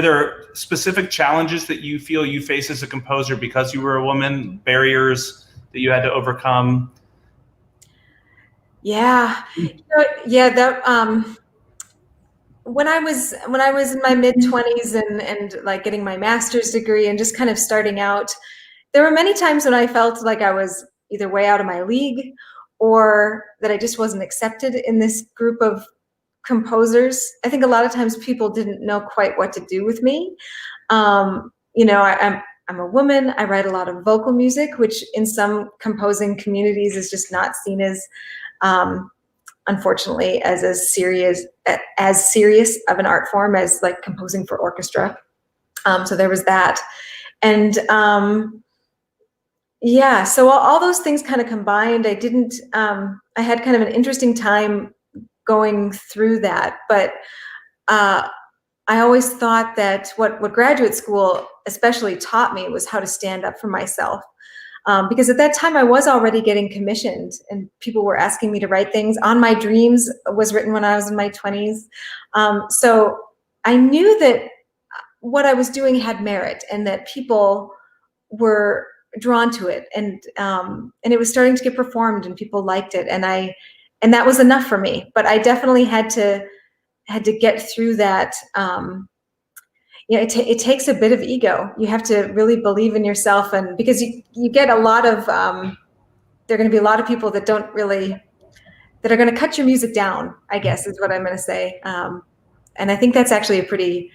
[SPEAKER 1] there specific challenges that you feel you face as a composer because you were a woman, barriers that you had to overcome?
[SPEAKER 4] Yeah. When I was in my mid-20s and like getting my master's degree and just kind of starting out, there were many times when I felt like I was either way out of my league or that I just wasn't accepted in this group of composers. I think a lot of times people didn't know quite what to do with me. I'm a woman. I write a lot of vocal music, which in some composing communities is just not seen as, unfortunately, as serious of an art form as like composing for orchestra. So there was that. And so all those things kind of combined. I had kind of an interesting time going through that, but I always thought that what graduate school especially taught me was how to stand up for myself. Because at that time I was already getting commissioned and people were asking me to write things. On My Dreams was written when I was in my 20s. So I knew that what I was doing had merit and that people were drawn to it, and it was starting to get performed and people liked it, and that was enough for me. But I definitely had to get through that. It takes a bit of ego. You have to really believe in yourself, and because you get a lot of there are going to be a lot of people that are going to cut your music down, I guess is what I'm going to say. And I think that's actually a pretty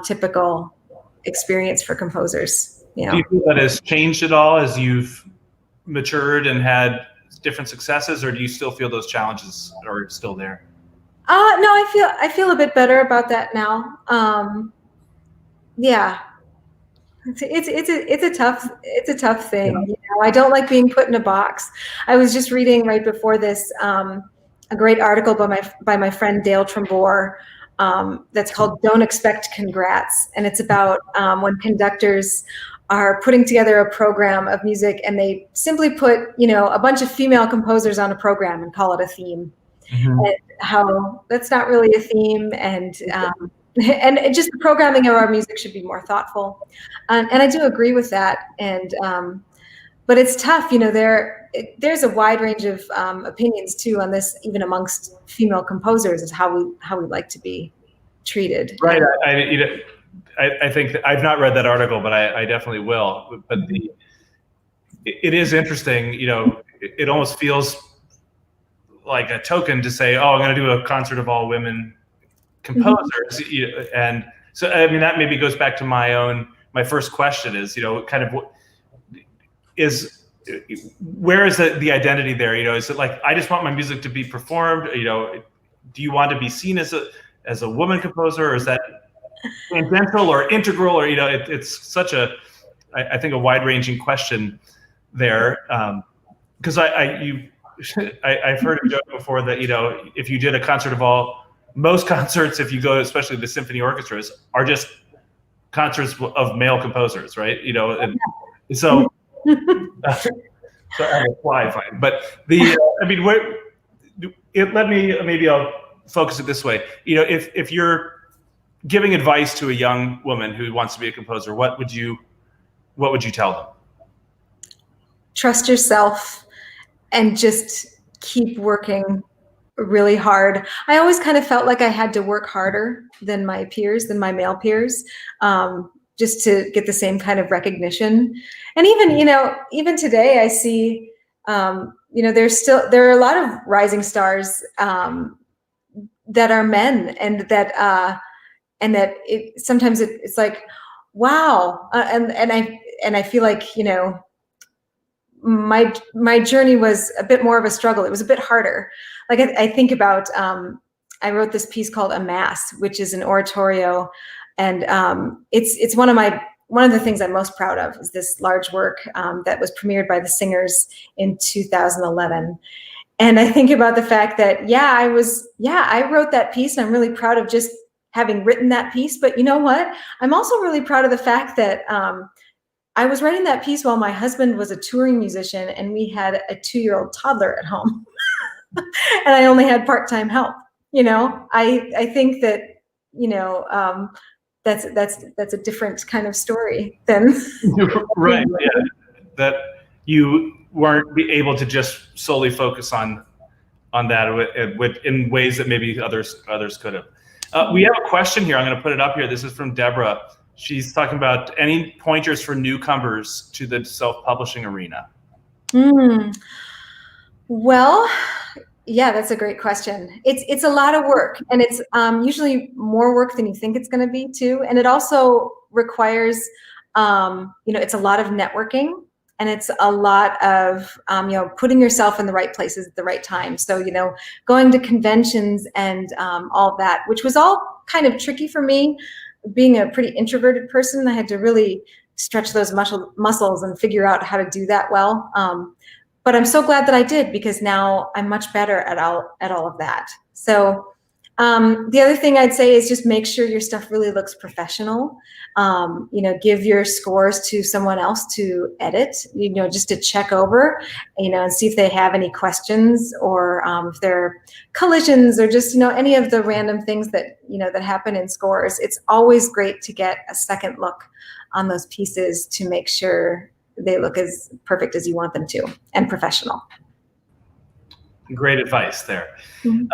[SPEAKER 4] typical experience for composers. Do
[SPEAKER 1] you feel that has changed at all as you've matured and had different successes, or do you still feel those challenges are still there?
[SPEAKER 4] No, I feel a bit better about that now. Yeah, it's a tough thing. Yeah. I don't like being put in a box. I was just reading right before this a great article by my friend Dale Trembore that's called "Don't Expect Congrats," and it's about when conductors are putting together a program of music and they simply put a bunch of female composers on a program and call it a theme. Mm-hmm. And how that's not really a theme, and just the programming of our music should be more thoughtful. And I do agree with that. And but it's tough, there's a wide range of opinions too on this, even amongst female composers, is how we like to be treated.
[SPEAKER 1] Right. I think that I've not read that article, but I definitely will. But it is interesting. It almost feels like a token to say, "Oh, I'm going to do a concert of all women composers," and so I mean that maybe goes back to my first question is, kind of what is. Where is the identity there? Is it like I just want my music to be performed? Do you want to be seen as a woman composer, or is that tangential or integral? Or it's such I think a wide-ranging question there. Because I've heard a joke before that if you did a concert of most concerts, if you go, especially the symphony orchestras, are just concerts of male composers, right? And so. So fine. But maybe I'll focus it this way. If you're giving advice to a young woman who wants to be a composer, what would you tell them?
[SPEAKER 4] Trust yourself and just keep working really hard. I always kind of felt like I had to work harder than my male peers, just to get the same kind of recognition. And even today I see, there are a lot of rising stars that are men, and that sometimes it's like, wow. And I feel like, my journey was a bit more of a struggle. It was a bit harder. Like I think about, I wrote this piece called A Mass, which is an oratorio. And it's one of the things I'm most proud of is this large work that was premiered by the Singers in 2011. And I think about the fact that, I wrote that piece, and I'm really proud of just having written that piece. But you know what? I'm also really proud of the fact that I was writing that piece while my husband was a touring musician, and we had a 2-year-old toddler at home, and I only had part-time help. I think that, that's a different kind of story than
[SPEAKER 1] right. Yeah, that you weren't able to just solely focus on that in ways that maybe others could have. We have a question here. I'm going to put it up here. This is from Deborah. She's talking about any pointers for newcomers to the self-publishing arena.
[SPEAKER 4] Well, yeah, that's a great question. It's a lot of work, and it's usually more work than you think it's going to be too. And it also requires, it's a lot of networking, and it's a lot of, putting yourself in the right places at the right time. So, going to conventions and all that, which was all kind of tricky for me. Being a pretty introverted person, I had to really stretch those muscles and figure out how to do that well. But I'm so glad that I did, because now I'm much better at all of that. So the other thing I'd say is just make sure your stuff really looks professional. Give your scores to someone else to edit, just to check over, and see if they have any questions, or if there are collisions, or just, any of the random things that, that happen in scores. It's always great to get a second look on those pieces to make sure they look as perfect as you want them to, and professional.
[SPEAKER 1] Great advice there.
[SPEAKER 4] Mm-hmm.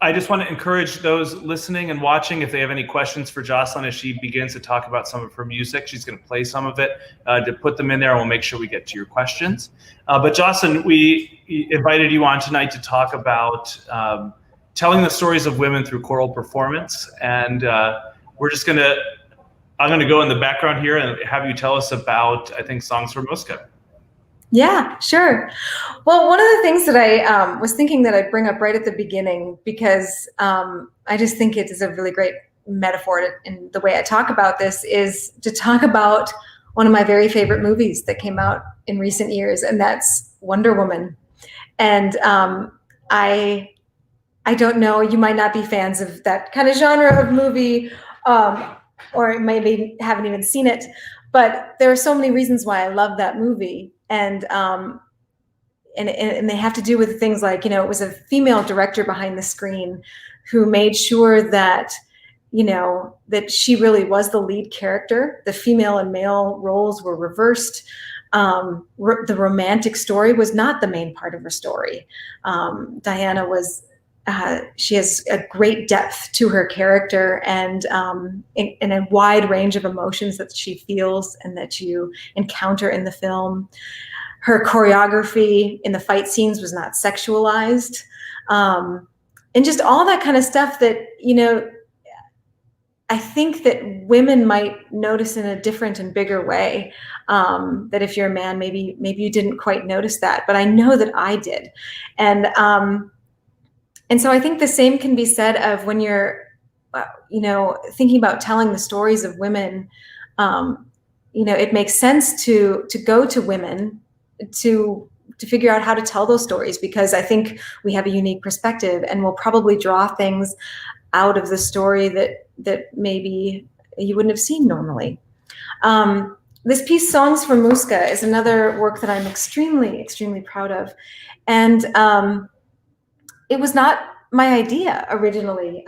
[SPEAKER 1] I just want to encourage those listening and watching, if they have any questions for Jocelyn as she begins to talk about some of her music. She's going to play some of it, to put them in there, and we'll make sure we get to your questions. But Jocelyn, we invited you on tonight to talk about telling the stories of women through choral performance. And I'm going to go in the background here and have you tell us about, I think, Songs for Muska.
[SPEAKER 4] Yeah, sure. Well, one of the things that I was thinking that I'd bring up right at the beginning, because I just think it is a really great metaphor in the way I talk about this, is to talk about one of my very favorite movies that came out in recent years, and that's Wonder Woman. And I don't know, you might not be fans of that kind of genre of movie, or maybe haven't even seen it, but there are so many reasons why I love that movie. And they have to do with things like, it was a female director behind the screen who made sure that, that she really was the lead character. The female and male roles were reversed. The romantic story was not the main part of her story. Diana was she has a great depth to her character, and in a wide range of emotions that she feels and that you encounter in the film. Her choreography in the fight scenes was not sexualized, and just all that kind of stuff that, I think that women might notice in a different and bigger way. That if you're a man, maybe you didn't quite notice that, but I know that I did. And so I think the same can be said of when you're, thinking about telling the stories of women. It makes sense to go to women to figure out how to tell those stories, because I think we have a unique perspective, and we'll probably draw things out of the story that maybe you wouldn't have seen normally. This piece, Songs for Muska, is another work that I'm extremely, extremely proud of. And it was not my idea originally.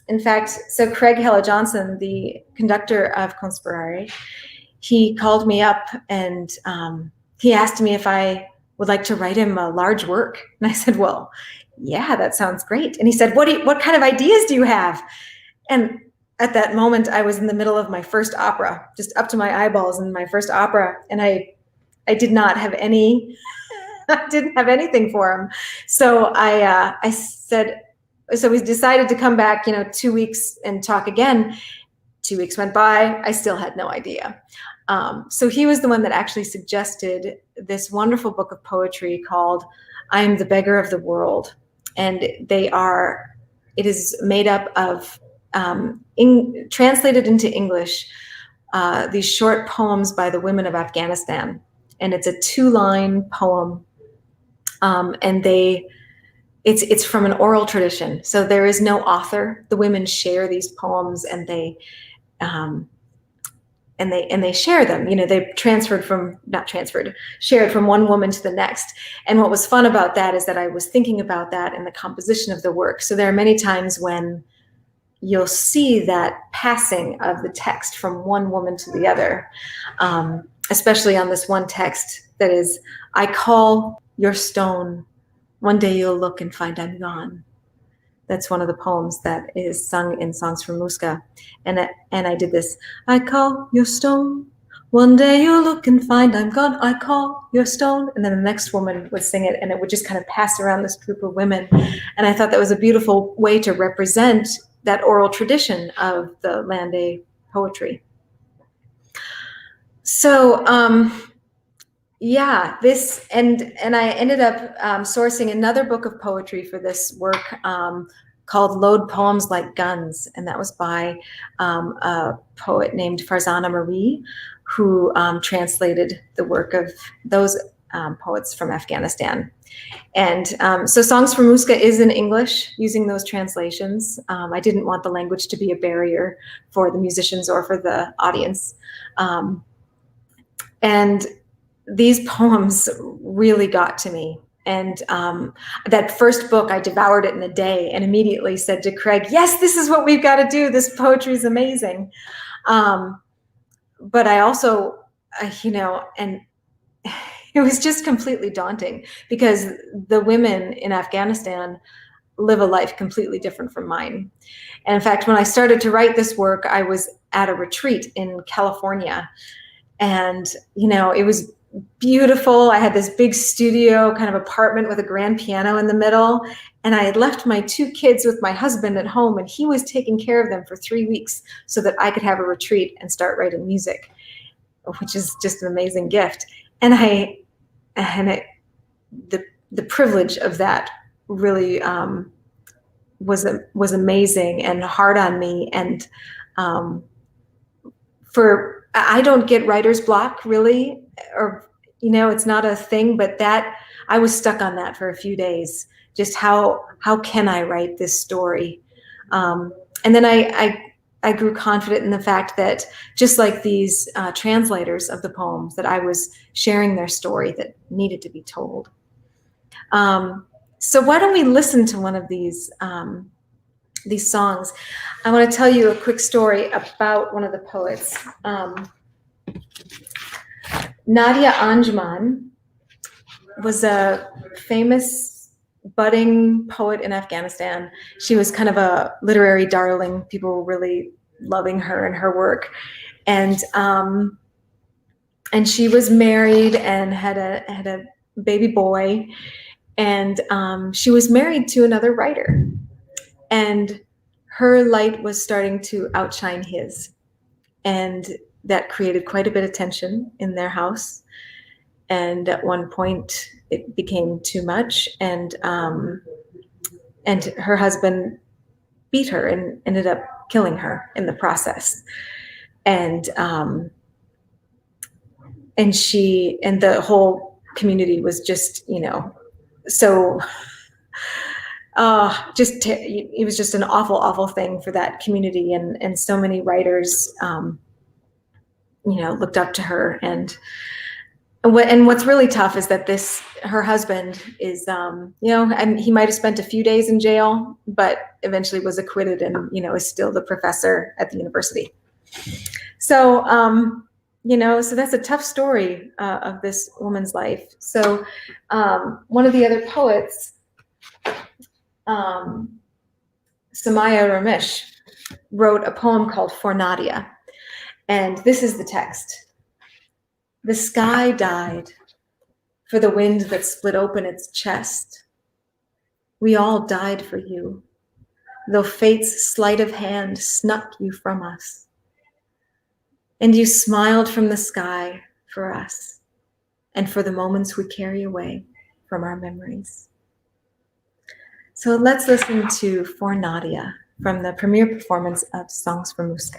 [SPEAKER 4] In fact, so Craig Hella-Johnson, the conductor of Conspirare, he called me up and he asked me if I would like to write him a large work. And I said, well, yeah, that sounds great. And he said, what kind of ideas do you have? And at that moment, I was in the middle of my first opera, just up to my eyeballs in my first opera. And I did not have any, I didn't have anything for him. So I said, so we decided to come back, 2 weeks and talk again. 2 weeks went by, I still had no idea. So he was the one that actually suggested this wonderful book of poetry called Am the Beggar of the World. And it is made up of, translated into English, these short poems by the women of Afghanistan. And it's a 2-line poem. And it's from an oral tradition. So there is no author. The women share these poems, and they share them. They shared from one woman to the next. And what was fun about that is that I was thinking about that in the composition of the work. So there are many times when you'll see that passing of the text from one woman to the other, especially on this one text that is, I call your stone, one day you'll look and find I'm gone. That's one of the poems that is sung in Songs from Muska. And I did this, I call your stone, one day you'll look and find I'm gone, I call your stone. And then the next woman would sing it, and it would just kind of pass around this group of women. And I thought that was a beautiful way to represent that oral tradition of the Landé poetry. So, yeah, this, and I ended up sourcing another book of poetry for this work called Load Poems Like Guns. And that was by a poet named Farzana Marie, who translated the work of those poets from Afghanistan. And so Songs for Muska is in English, using those translations. I didn't want the language to be a barrier for the musicians or for the audience. And these poems really got to me. And that first book, I devoured it in a day and immediately said to Craig, yes, this is what we've got to do. This poetry is amazing. But I also, and it was just completely daunting, because the women in Afghanistan live a life completely different from mine. And in fact, when I started to write this work, I was at a retreat in California. And, it was beautiful. I had this big studio kind of apartment with a grand piano in the middle. And I had left my 2 kids with my husband at home, and he was taking care of them for 3 weeks so that I could have a retreat and start writing music, which is just an amazing gift. And the privilege of that really was amazing and hard on me. And I don't get writer's block really, or, it's not a thing, but that I was stuck on that for a few days. Just how can I write this story? And then I grew confident in the fact that just like these translators of the poems, that I was sharing their story that needed to be told. So why don't we listen to one of these songs? I want to tell you a quick story about one of the poets. Nadia Anjuman was a famous budding poet in Afghanistan. She was kind of a literary darling. People were really loving her and her work. And she was married and had a baby boy. And she was married to another writer. And her light was starting to outshine his. And that created quite a bit of tension in their house. And at one point, it became too much. And her husband beat her and ended up killing her in the process. And the whole community was just, so it was just an awful thing for that community, and so many writers looked up to her. And what's really tough is that her husband is and he might have spent a few days in jail, but eventually was acquitted and is still the professor at the university. So so that's a tough story of this woman's life. So one of the other poets, Samaya Ramesh, wrote a poem called For Nadia. And this is the text. The sky died for the wind that split open its chest. We all died for you, though fate's sleight of hand snuck you from us. And you smiled from the sky for us and for the moments we carry away from our memories. So let's listen to For Nadia from the premiere performance of Songs for Muska.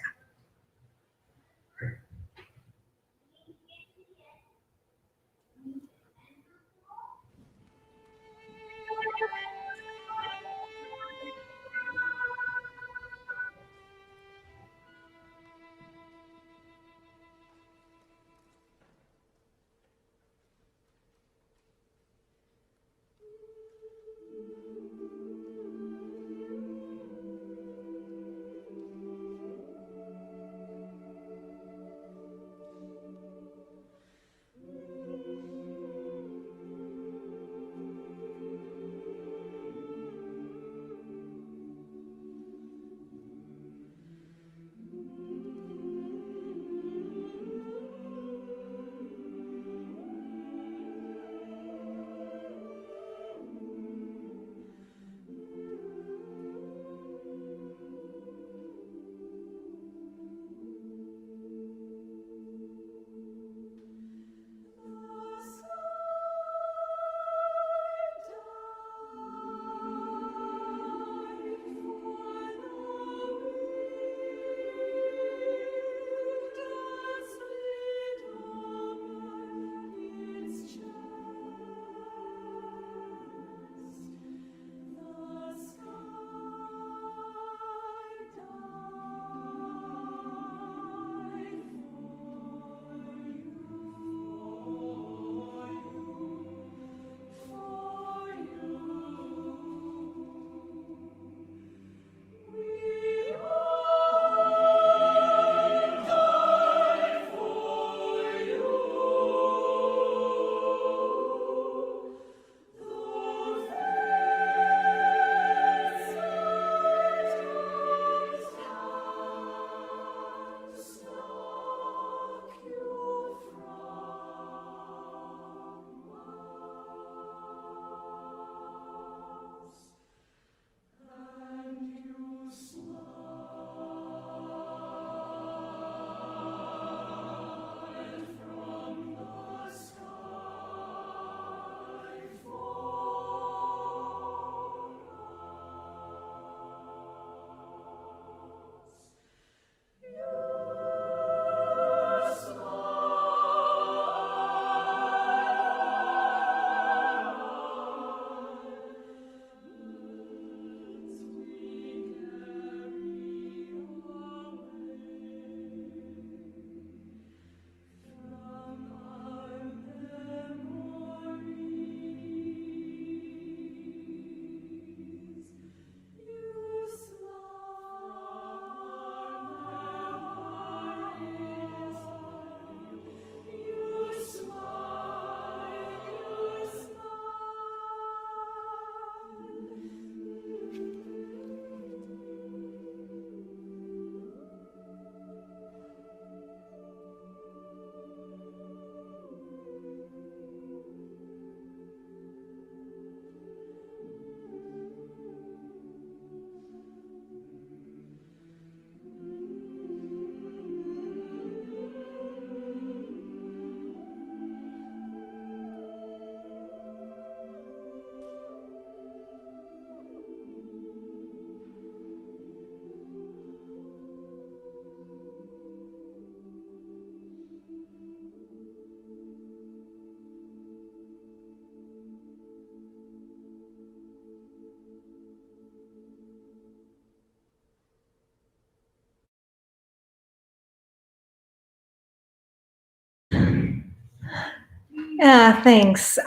[SPEAKER 4] Yeah, thanks.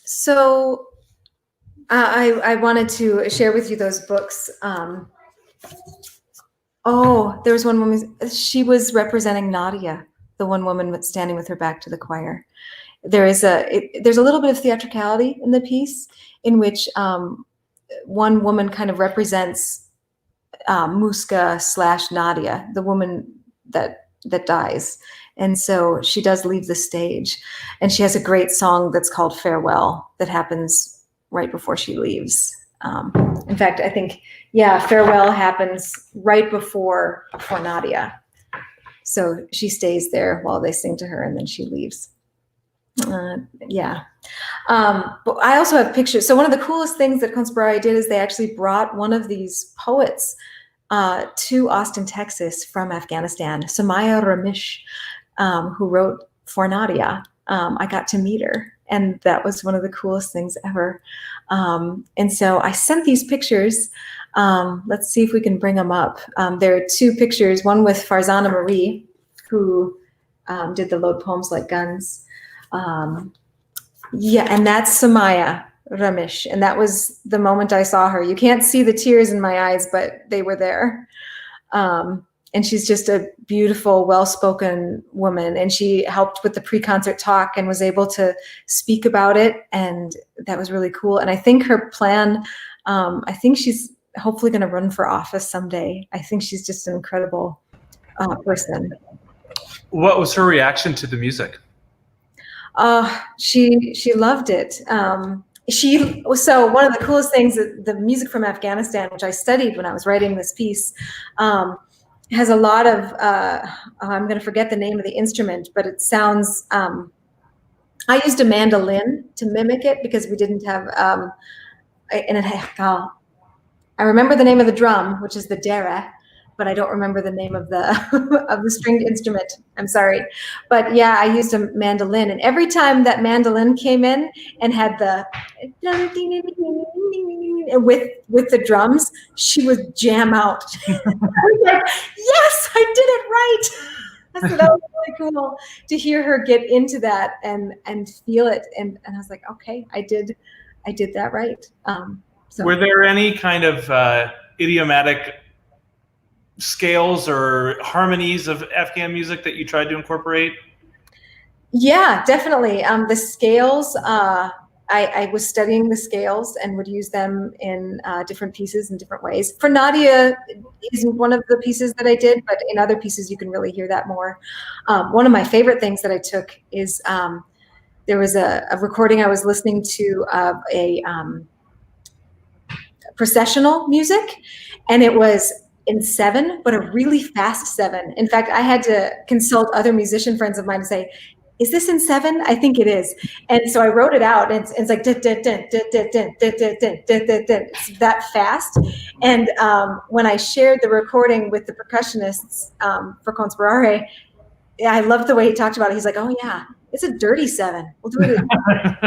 [SPEAKER 4] So I wanted to share with you those books. Oh, there was one woman, she was representing Nadia, the one woman standing with her back to the choir. There's a little bit of theatricality in the piece in which one woman kind of represents Muska / Nadia, the woman that dies. And so she does leave the stage, and she has a great song that's called Farewell that happens right before she leaves. In fact, I think, yeah, Farewell happens right before Nadia. So she stays there while they sing to her, and then she leaves. Yeah. But I also have pictures. So one of the coolest things that Conspirare did is they actually brought one of these poets to Austin, Texas from Afghanistan, Samaya Ramesh, who wrote For Nadia. I got to meet her, and that was one of the coolest things ever. And so I sent these pictures. Let's see if we can bring them up. There are two pictures, one with Farzana Marie, who did the Load Poems Like Guns. Yeah, and that's Samaya Ramesh, and that was the moment I saw her. You can't see the tears in my eyes, but they were there. And she's just a beautiful, well-spoken woman, and she helped with the pre-concert talk and was able to speak about it, and that was really cool. And I think her plan, I think she's hopefully going to run for office someday. I think she's just an incredible person.
[SPEAKER 1] What was her reaction to the music?
[SPEAKER 4] She loved it. So one of the coolest things, the music from Afghanistan, which I studied when I was writing this piece, has a lot of, I'm going to forget the name of the instrument, but it sounds, I used a mandolin to mimic it because we didn't have, I remember the name of the drum, which is the dera, but I don't remember the name of the of the stringed instrument. I'm sorry. But yeah, I used a mandolin, and every time that mandolin came in and had the with the drums, she would jam out. I was like, yes, I did it right. So that was really cool to hear her get into that and feel it. And I was like, okay, I did that right. So.
[SPEAKER 1] Were there any kind of idiomatic scales or harmonies of Afghan music that you tried to incorporate?
[SPEAKER 4] Yeah, definitely. The scales, I was studying the scales and would use them in different pieces in different ways. For Nadia isn't one of the pieces that I did, but in other pieces you can really hear that more. One of my favorite things that I took is there was a recording I was listening to of a processional music, and it was in 7, but a really fast 7. In fact, I had to consult other musician friends of mine to say, is this in 7? I think it is. And so I wrote it out, and it's like it's that fast. And when I shared the recording with the percussionists for Conspirare, I loved the way he talked about it. He's like, oh yeah, it's a dirty 7. We'll do it in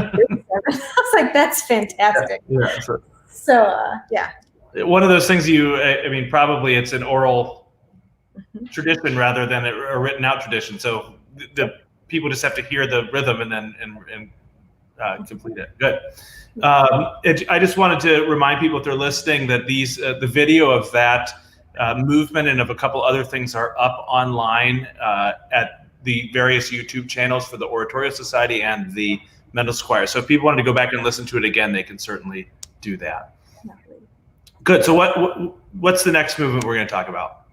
[SPEAKER 4] dirty 7. I was like, that's fantastic.
[SPEAKER 1] Yeah.
[SPEAKER 4] So yeah.
[SPEAKER 1] One of those things I mean, probably it's an oral tradition rather than a written out tradition. So the people just have to hear the rhythm and then complete it. Good. I just wanted to remind people if they're listening that the video of that movement and of a couple other things are up online at the various YouTube channels for the Oratorio Society and the Mendelssohn Choir. So if people wanted to go back and listen to it again, they can certainly do that. Good. So what's the next movement we're going to talk about?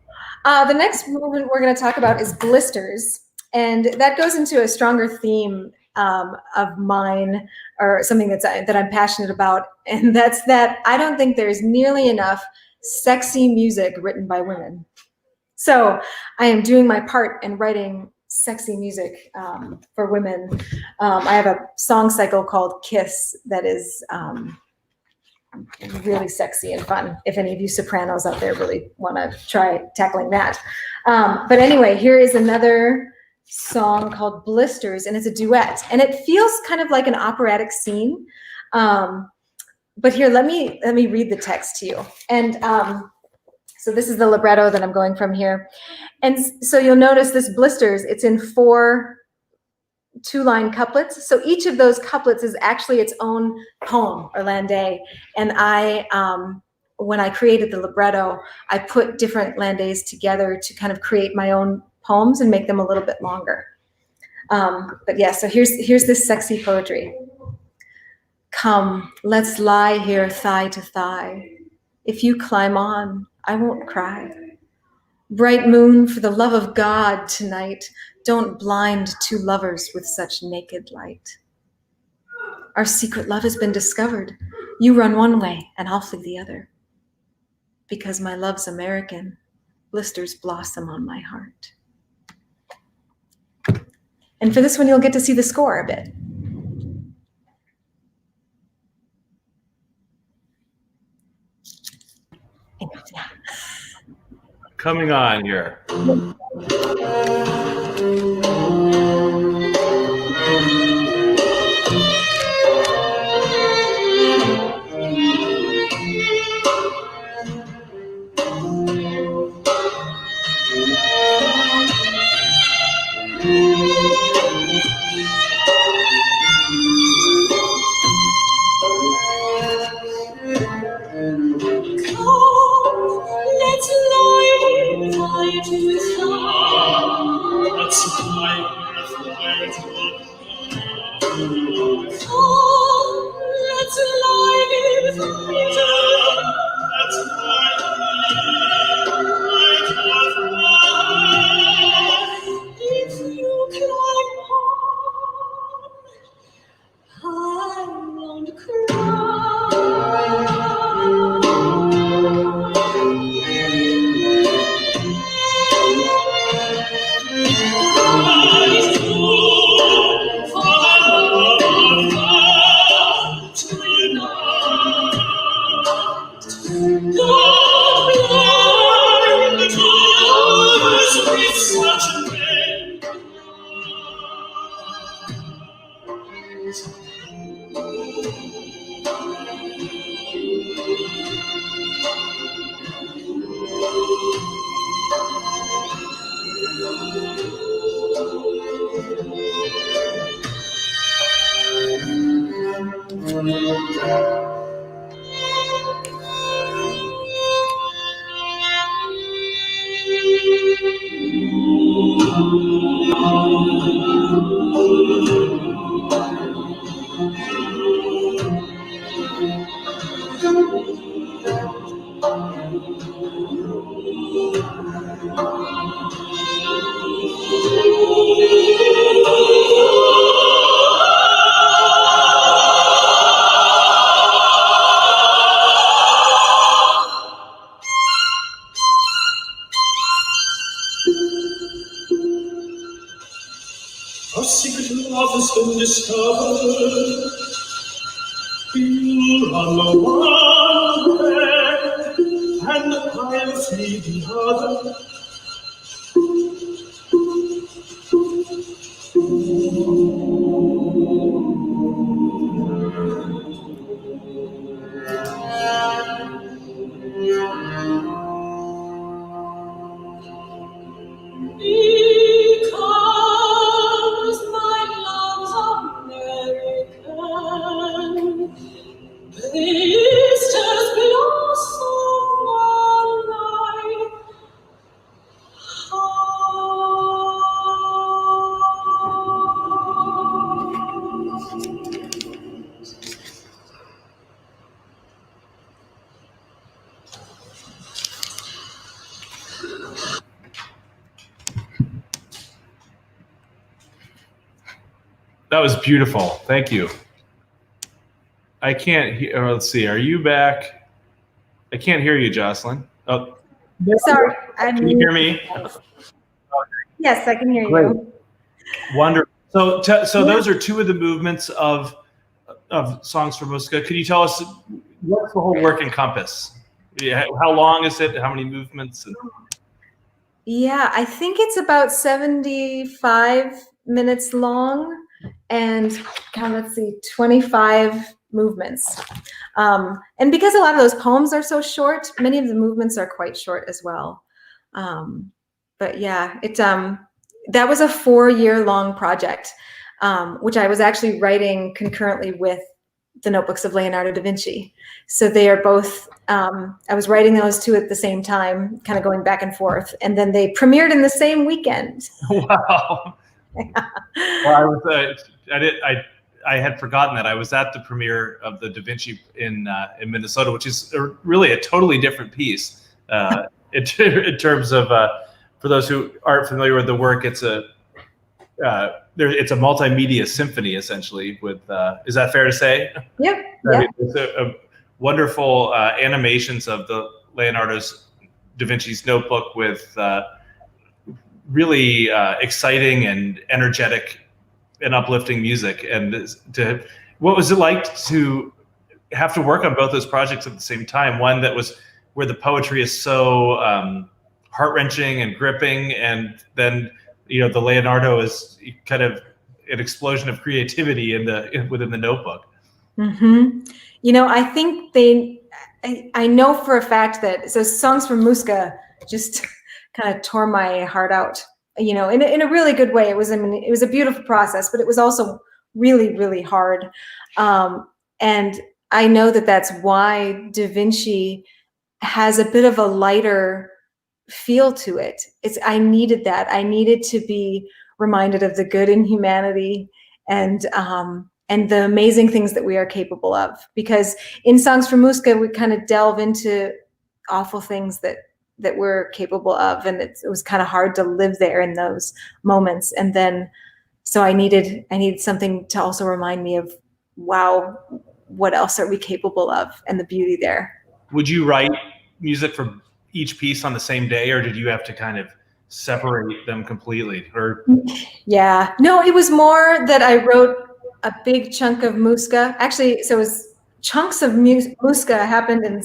[SPEAKER 4] The next movement we're going to talk about is blisters. And that goes into a stronger theme of mine, or something that I'm passionate about. And that's that I don't think there's nearly enough sexy music written by women. So I am doing my part in writing sexy music for women. I have a song cycle called Kiss that is really sexy and fun. If any of you sopranos out there really want to try tackling that. But anyway, here is another song called Blisters, and it's a duet, and it feels kind of like an operatic scene. But here, let me read the text to you. And so this is the libretto that I'm going from here. And so you'll notice this Blisters, it's in 4 2-line couplets. So each of those couplets is actually its own poem or landé. And when I created the libretto, I put different landés together to kind of create my own poems and make them a little bit longer. But yeah, so here's this sexy poetry. Come, let's lie here thigh to thigh. If you climb on, I won't cry. Bright moon, for the love of God tonight, don't blind two lovers with such naked light. Our secret love has been discovered. You run one way and I'll flee the other. Because my love's American, blisters blossom on my heart. And for this one, you'll get to see the score a bit.
[SPEAKER 1] Coming on here.
[SPEAKER 3] Our secret love has been discovered. You run the one way, and I'll flee the other.
[SPEAKER 1] That was beautiful. Thank you. I can't hear. Let's see. Are you back? I can't hear you, Jocelyn. Oh,
[SPEAKER 4] sorry.
[SPEAKER 1] can you hear me?
[SPEAKER 4] Yes, I can hear
[SPEAKER 1] Great.
[SPEAKER 4] you.
[SPEAKER 1] Wonderful. So those are two of the movements of Songs for Muska. Could you tell us what's the whole work encompass? Yeah, how long is it? How many movements?
[SPEAKER 4] Yeah, I think it's about 75 minutes long and let's see, 25 movements. And because a lot of those poems are so short, many of the movements are quite short as well. But yeah, that was a 4-year long project. which I was actually writing concurrently with the notebooks of Leonardo da Vinci. So they are both, I was writing those two at the same time, kind of going back and forth. And then they premiered in the same weekend.
[SPEAKER 1] Wow. Well, I had forgotten that I was at the premiere of the Da Vinci in Minnesota, which is really a totally different piece in terms of, for those who aren't familiar with the work, it's a multimedia symphony essentially. With is that fair to say?
[SPEAKER 4] Yep.
[SPEAKER 1] It's a wonderful animations of the Leonardo's Da Vinci's notebook with really exciting and energetic and uplifting music. And what was it like to have to work on both those projects at the same time? One that was where the poetry is so heart-wrenching and gripping, and then the Leonardo is kind of an explosion of creativity within the notebook.
[SPEAKER 4] Mm-hmm. I think I know for a fact that Songs from Muska just kind of tore my heart out, in a really good way. It was a beautiful process, but it was also really, really hard. And I know that that's why Da Vinci has a bit of a lighter feel to it. I needed that. I needed to be reminded of the good in humanity and the amazing things that we are capable of. Because in Songs from Muska, we kind of delve into awful things that we're capable of, and it was kind of hard to live there in those moments. And then, so I needed something to also remind me of, wow, what else are we capable of, and the beauty there.
[SPEAKER 1] Would you write music for each piece on the same day, or did you have to kind of separate them completely? Or
[SPEAKER 4] yeah, no, it was more that I wrote a big chunk of Muska. Actually, so it was chunks of Muska happened in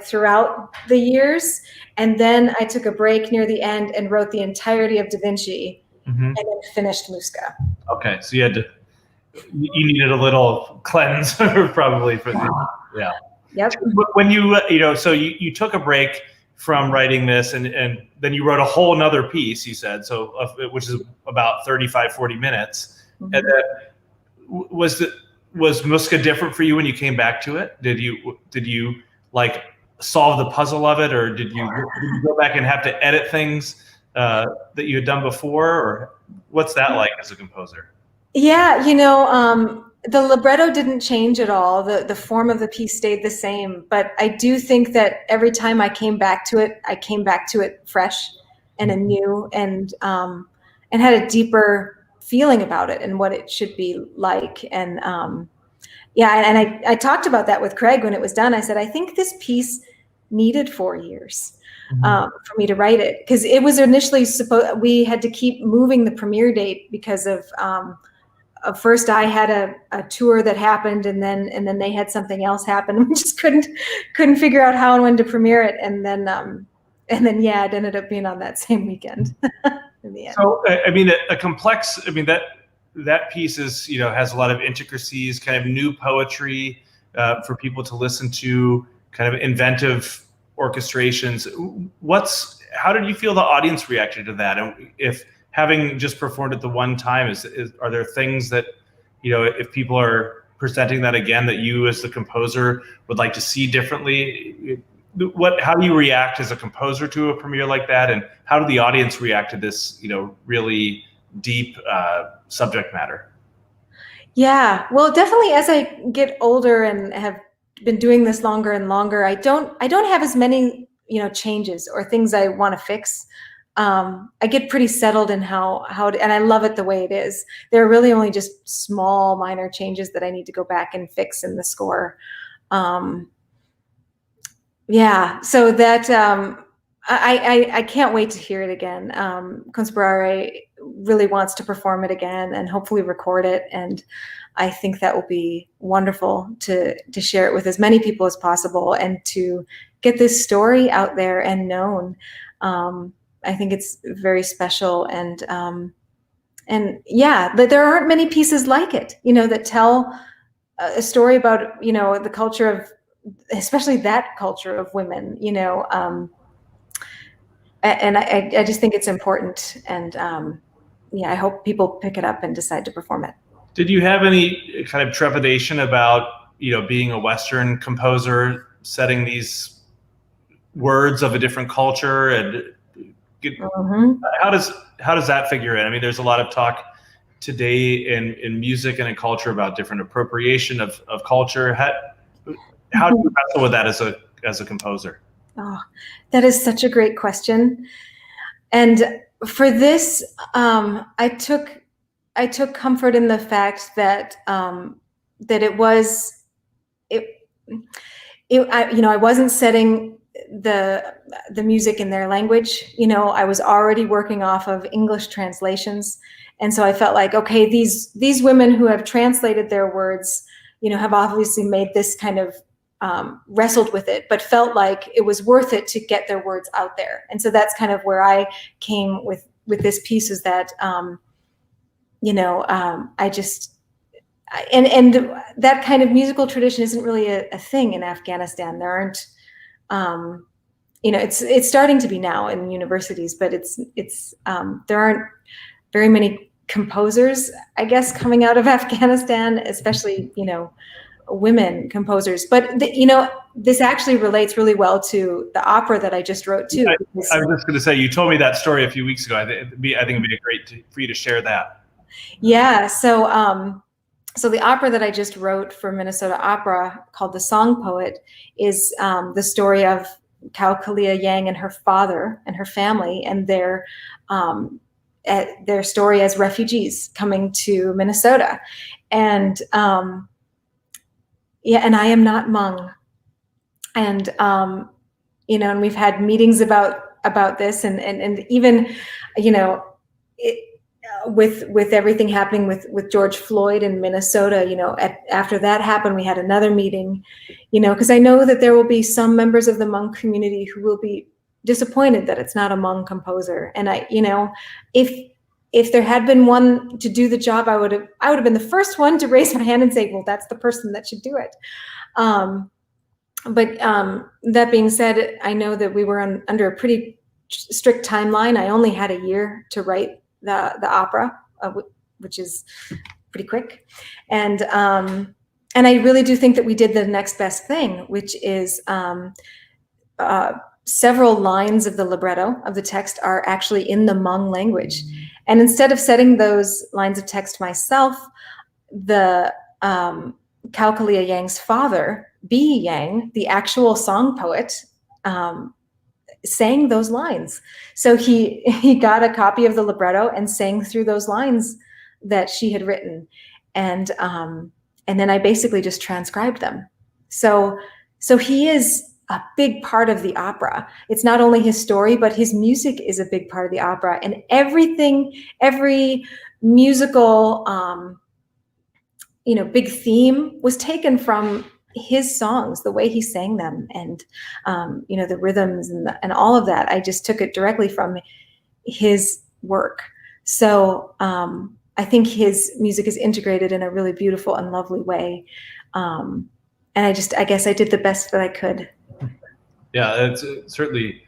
[SPEAKER 4] throughout the years, and then I took a break near the end and wrote the entirety of Da Vinci, and then finished Muska.
[SPEAKER 1] Okay, so you needed a little cleanse probably for yeah.
[SPEAKER 4] Yep.
[SPEAKER 1] But when so you took a break from writing this, and then you wrote a whole another piece, you said, which is about 35-40 minutes. Mm-hmm. And then was Muska different for you when you came back to it? Did you like solve the puzzle of it, or did you go back and have to edit things that you had done before, or what's that like as a composer?
[SPEAKER 4] Yeah, the libretto didn't change at all. The form of the piece stayed the same, but I do think that every time I came back to it fresh and anew, and had a deeper feeling about it and what it should be like. And I talked about that with Craig when it was done. I said, I think this piece needed 4 years for me to write it, because it was initially we had to keep moving the premiere date because of first I had a tour that happened, and then they had something else happen. We just couldn't figure out how and when to premiere it, and then it ended up being on that same weekend in the end. So
[SPEAKER 1] that piece is has a lot of intricacies, kind of new poetry for people to listen to, kind of inventive orchestrations. How did you feel the audience reacted to that? And if having just performed it the one time, are there things that, if people are presenting that again, that you as the composer would like to see differently? How do you react as a composer to a premiere like that? And how did the audience react to this, really deep subject matter?
[SPEAKER 4] Yeah, well, definitely as I get older and have been doing this longer and longer, I don't have as many, changes or things I want to fix. I get pretty settled in how and I love it the way it is. There are really only just small minor changes that I need to go back and fix in the score. So that I can't wait to hear it again. Conspirare really wants to perform it again and hopefully record it, and I think that will be wonderful to share it with as many people as possible and to get this story out there and known. I think it's very special, and but there aren't many pieces like it, that tell a story about, the culture of, especially that culture of women, and I just think it's important, and yeah, I hope people pick it up and decide to perform it.
[SPEAKER 1] Did you have any kind of trepidation about, being a Western composer, setting these words of a different culture, and how does that figure in? I mean, there's a lot of talk today in music and in culture about different appropriation of culture. How do you wrestle with that as a composer?
[SPEAKER 4] Oh, that is such a great question. And for this, I took comfort in the fact that I wasn't setting the music in their language. I was already working off of English translations, and so I felt like, okay, these women who have translated their words, have obviously made this kind of wrestled with it, but felt like it was worth it to get their words out there. And so that's kind of where I came with this piece, is that and that kind of musical tradition isn't really a thing in Afghanistan. There aren't, it's starting to be now in universities, but there aren't very many composers, I guess, coming out of Afghanistan, especially, women composers. But this actually relates really well to the opera that I just wrote too.
[SPEAKER 1] I was just going to say, you told me that story a few weeks ago. I think it'd be great for you to share that.
[SPEAKER 4] Yeah. So the opera that I just wrote for Minnesota Opera, called The Song Poet, is the story of Kalia Yang and her father and her family, and their story as refugees coming to Minnesota. And and I am not Hmong. And and we've had meetings about this, and even with everything happening with George Floyd in Minnesota, after that happened, we had another meeting, because I know that there will be some members of the Hmong community who will be disappointed that it's not a Hmong composer. And if there had been one to do the job, I would have been the first one to raise my hand and say, well, that's the person that should do it. But that being said, I know that we were under a pretty strict timeline. I only had a year to write the opera, which is pretty quick. And I really do think that we did the next best thing, which is several lines of the libretto of the text are actually in the Hmong language. And instead of setting those lines of text myself, the Kalia Yang's father, B. Yang, the actual song poet, sang those lines. So he got a copy of the libretto and sang through those lines that she had written. And then I basically just transcribed them. So he is a big part of the opera. It's not only his story, but his music is a big part of the opera. And every musical, big theme was taken from his songs, the way he sang them, and the rhythms and all of that. I just took it directly from his work. So I think his music is integrated in a really beautiful and lovely way. And I guess I did the best that I could.
[SPEAKER 1] Yeah, it's certainly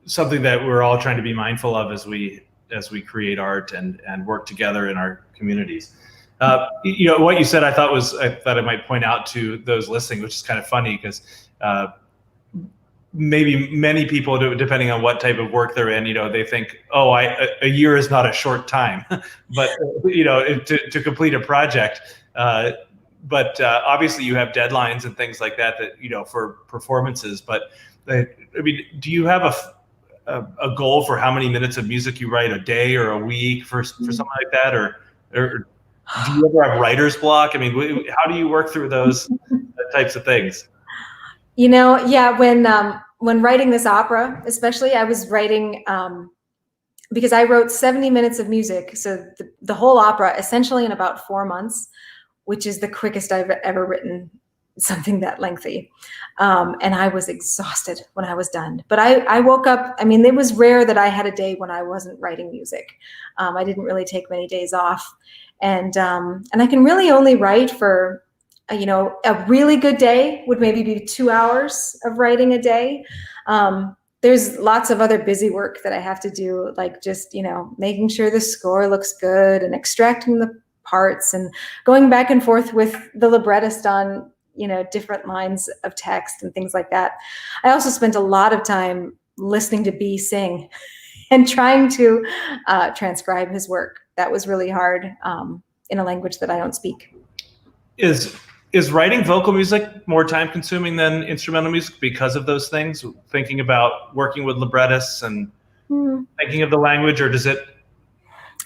[SPEAKER 1] something that we're all trying to be mindful of as we create art and work together in our communities. What you said, I thought I might point out to those listening, which is kind of funny, because maybe many people, depending on what type of work they're in, they think, a year is not a short time, but to complete a project. But obviously you have deadlines and things like that for performances. But I mean, do you have a goal for how many minutes of music you write a day or a week for something like that, or do you ever have writer's block? I mean, how do you work through those types of things? When writing this opera, especially, I was writing because I wrote 70 minutes of music, so the whole opera essentially in about 4 months, which is the quickest I've ever written something that lengthy. And I was exhausted when I was done. But I woke up, I mean, it was rare that I had a day when I wasn't writing music. I didn't really take many days off. And I can really only write for, a really good day would maybe be 2 hours of writing a day.
[SPEAKER 4] there's lots of other busy work that I have to do, like just, making sure the score looks good and extracting the parts and going back and forth with the librettist on, different lines of text and things like that. I also spent a lot of time listening to B sing and trying to transcribe his work. That was really hard in a language that I don't speak.
[SPEAKER 1] Is writing vocal music more time consuming than instrumental music because of those things? Thinking about working with librettists and thinking of the language, or does it?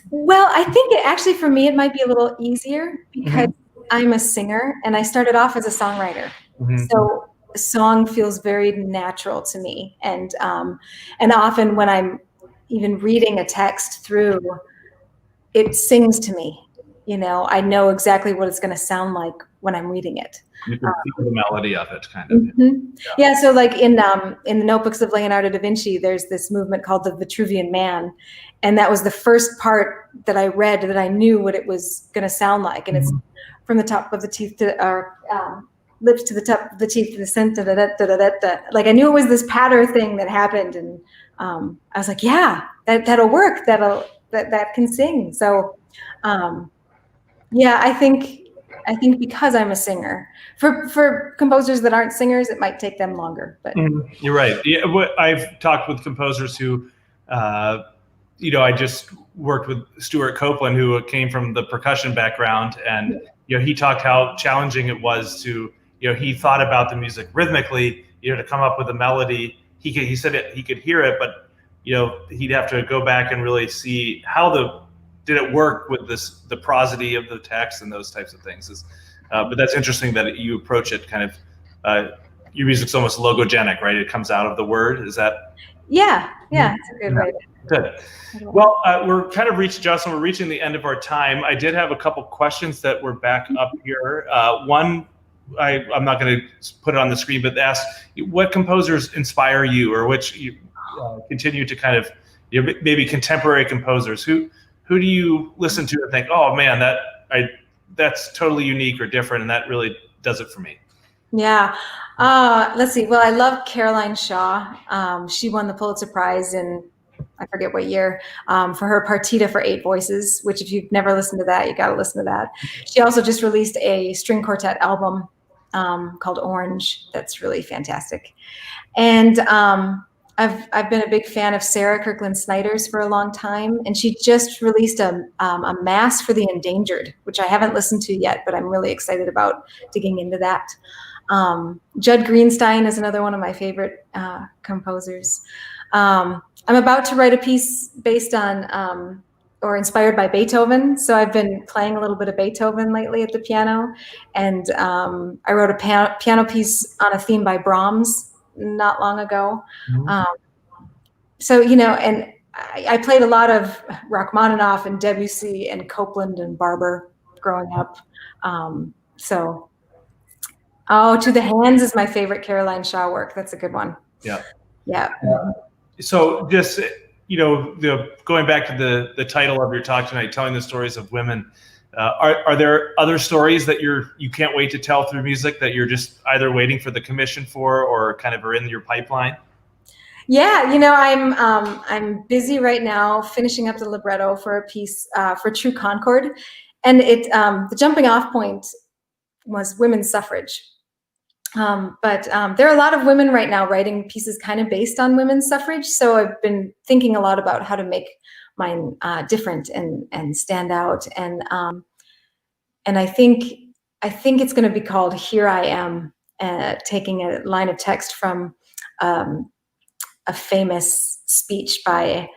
[SPEAKER 4] Well, I think actually for me, it might be a little easier because I'm a singer and I started off as a songwriter. So a song feels very natural to me. And often when I'm even reading a text through, it sings to me. I know exactly what it's going to sound like when I'm reading it.
[SPEAKER 1] You can feel the melody of it, kind of.
[SPEAKER 4] Yeah. So like in the Notebooks of Leonardo da Vinci, there's this movement called the Vitruvian Man. And that was the first part that I read that I knew what it was going to sound like. And it's from the top of the teeth to our lips to the top of the teeth to the center. Like I knew it was this patter thing that happened. And I was like, yeah, that'll work. That can sing. So, yeah, I think because I'm a singer, for composers that aren't singers, it might take them longer. But
[SPEAKER 1] you're right. Yeah, I've talked with composers who, I just worked with Stuart Copeland, who came from the percussion background, and he talked how challenging it was to, he thought about the music rhythmically, to come up with a melody. He said he could hear it, but he'd have to go back and really see how did it work with the prosody of the text and those types of things. But that's interesting that you approach it kind of, your music's almost logogenic, right? It comes out of the word. Is that?
[SPEAKER 4] Yeah, it's a good way.
[SPEAKER 1] Good. Well, we're kind of Jocelyn, we're reaching the end of our time. I did have a couple questions that were back up here. One, I'm not going to put it on the screen, but ask what composers inspire you, or which you continue to kind of, maybe contemporary composers. Who do you listen to and think, oh man, that's totally unique or different, and that really does it for me?
[SPEAKER 4] Yeah. Let's see. Well, I love Caroline Shaw. She won the Pulitzer Prize in, I forget what year, for her Partita for 8 Voices, which if you've never listened to that, you got to listen to that. She also just released a string quartet album called Orange. That's really fantastic. And I've been a big fan of Sarah Kirkland Snyder's for a long time, and she just released a Mass for the Endangered, which I haven't listened to yet, but I'm really excited about digging into that. Judd Greenstein is another one of my favorite composers. I'm about to write a piece based on or inspired by Beethoven, so I've been playing a little bit of Beethoven lately at the piano, and I wrote a piano piece on a theme by Brahms not long ago. So, and I played a lot of Rachmaninoff and Debussy and Copland and Barber growing up. So, To the Hands is my favorite Caroline Shaw work. That's a good one. Yeah.
[SPEAKER 1] So just, going back to the title of your talk tonight, telling the stories of women, are there other stories that you can't wait to tell through music that you're just either waiting for the commission for or kind of are in your pipeline?
[SPEAKER 4] Yeah, I'm busy right now finishing up the libretto for a piece for True Concord, and the jumping off point was women's suffrage. But there are a lot of women right now writing pieces kind of based on women's suffrage, so I've been thinking a lot about how to make mine different and stand out, and I think it's going to be called Here I Am, taking a line of text from a famous speech by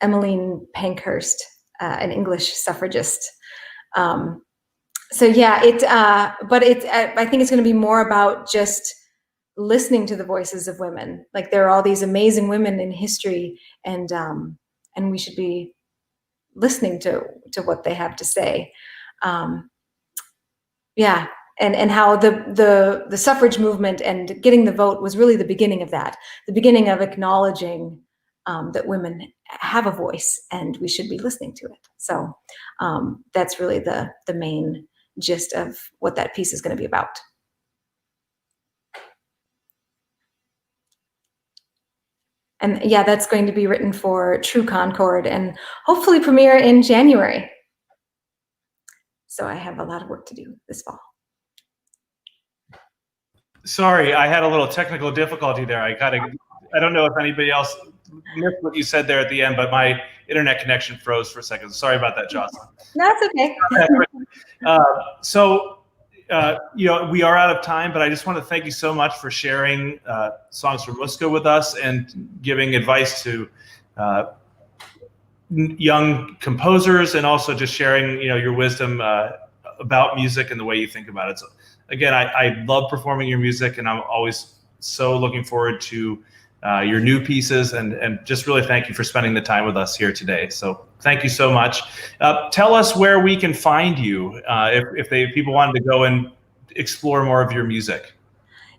[SPEAKER 4] Emmeline Pankhurst, an English suffragist. So yeah, I think it's going to be more about just listening to the voices of women. Like there are all these amazing women in history, and we should be listening to what they have to say. Yeah. And how the suffrage movement and getting the vote was really the beginning of that, the beginning of acknowledging that women have a voice and we should be listening to it. So that's really the main gist of what that piece is going to be about. And yeah, that's going to be written for True Concord and hopefully premiere in January. So I have a lot of work to do this fall.
[SPEAKER 1] Sorry, I had a little technical difficulty there. I don't know if anybody else missed what you said there at the end, but my internet connection froze for a second. Sorry about that, Jocelyn.
[SPEAKER 4] No, it's okay.
[SPEAKER 1] We are out of time, but I just want to thank you so much for sharing songs from Muska with us and giving advice to young composers, and also just sharing, your wisdom about music and the way you think about it. So again, I love performing your music, and I'm always so looking forward to your new pieces, and just really thank you for spending the time with us here today. So thank you so much. Tell us where we can find you if people wanted to go and explore more of your music.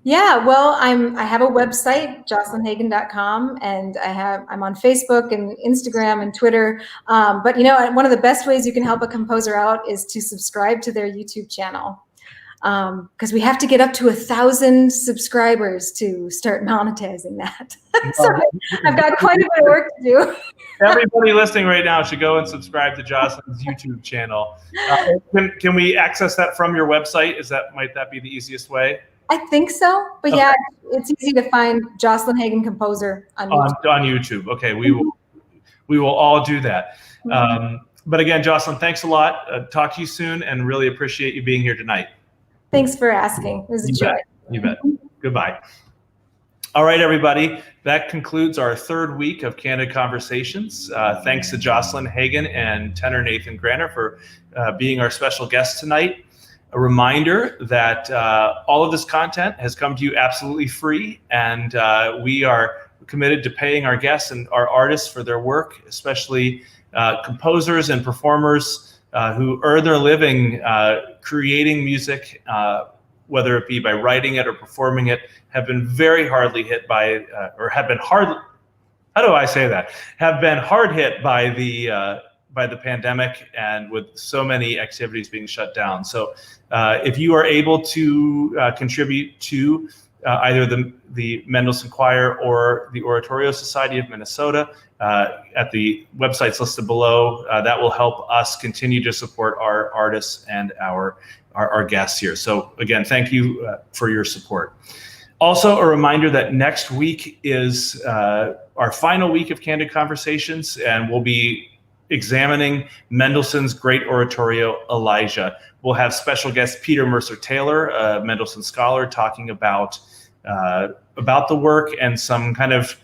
[SPEAKER 4] Yeah, well, I have a website, jocelynhagan.com, and I'm on Facebook and Instagram and Twitter. But one of the best ways you can help a composer out is to subscribe to their YouTube channel. Because we have to get up to 1,000 subscribers to start monetizing that. So I've got quite a bit of work to do.
[SPEAKER 1] Everybody listening right now should go and subscribe to Jocelyn's YouTube channel. Can we access that from your website? Might that be the easiest way?
[SPEAKER 4] I think so, but okay. Yeah, it's easy to find Jocelyn Hagen Composer on YouTube.
[SPEAKER 1] On YouTube. Okay, we will all do that. But again, Jocelyn, thanks a lot. Talk to you soon, and really appreciate you being here tonight.
[SPEAKER 4] Thanks for asking. It was a joy.
[SPEAKER 1] You bet. Goodbye. All right, everybody. That concludes our third week of Candid Conversations. Thanks to Jocelyn Hagen and tenor Nathan Granner for being our special guests tonight. A reminder that all of this content has come to you absolutely free, and we are committed to paying our guests and our artists for their work, especially composers and performers who earn their living creating music, whether it be by writing it or performing it, have been very hardly hit by, have been hard hit by the pandemic, and with so many activities being shut down. So if you are able to contribute to either the Mendelssohn Choir or the Oratorio Society of Minnesota at the websites listed below, that will help us continue to support our artists and our guests here. So again, thank you for your support. Also, a reminder that next week is our final week of Candid Conversations, and we'll be examining Mendelssohn's great oratorio, Elijah. We'll have special guest Peter Mercer-Taylor, a Mendelssohn scholar, talking about the work and some kind of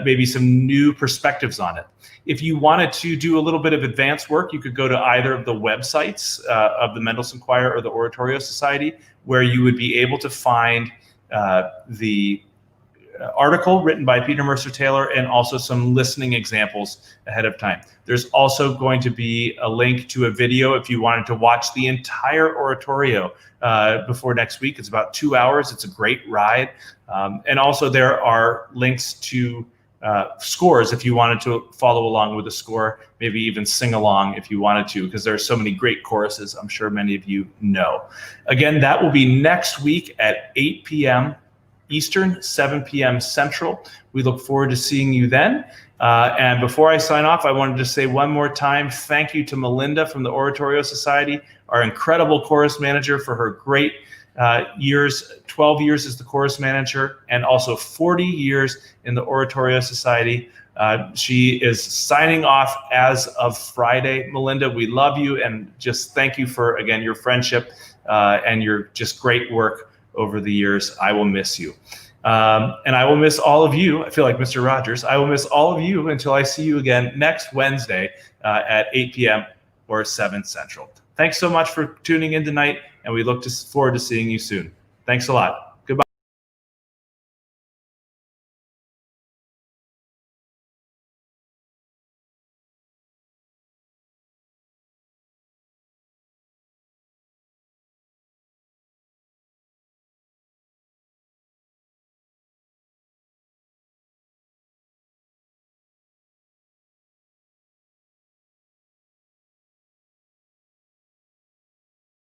[SPEAKER 1] maybe some new perspectives on it. If you wanted to do a little bit of advanced work, you could go to either of the websites of the Mendelssohn Choir or the Oratorio Society, where you would be able to find the article written by Peter Mercer-Taylor and also some listening examples ahead of time. There's also going to be a link to a video if you wanted to watch the entire oratorio before next week. It's about 2 hours. It's a great ride. And also there are links to scores if you wanted to follow along with the score, maybe even sing along if you wanted to, because there are so many great choruses I'm sure many of you know. Again, that will be next week at 8 p.m. Eastern, 7 p.m. Central. We look forward to seeing you then. And before I sign off, I wanted to say one more time, thank you to Melinda from the Oratorio Society, our incredible chorus manager, for her great years, 12 years as the chorus manager, and also 40 years in the Oratorio Society. She is signing off as of Friday. Melinda, we love you, and just thank you for, again, your friendship and your just great work over the years. I will miss you. And I will miss all of you. I feel like Mr. Rogers. I will miss all of you until I see you again next Wednesday at 8 p.m. or 7 Central. Thanks so much for tuning in tonight, and we look forward to seeing you soon. Thanks a lot.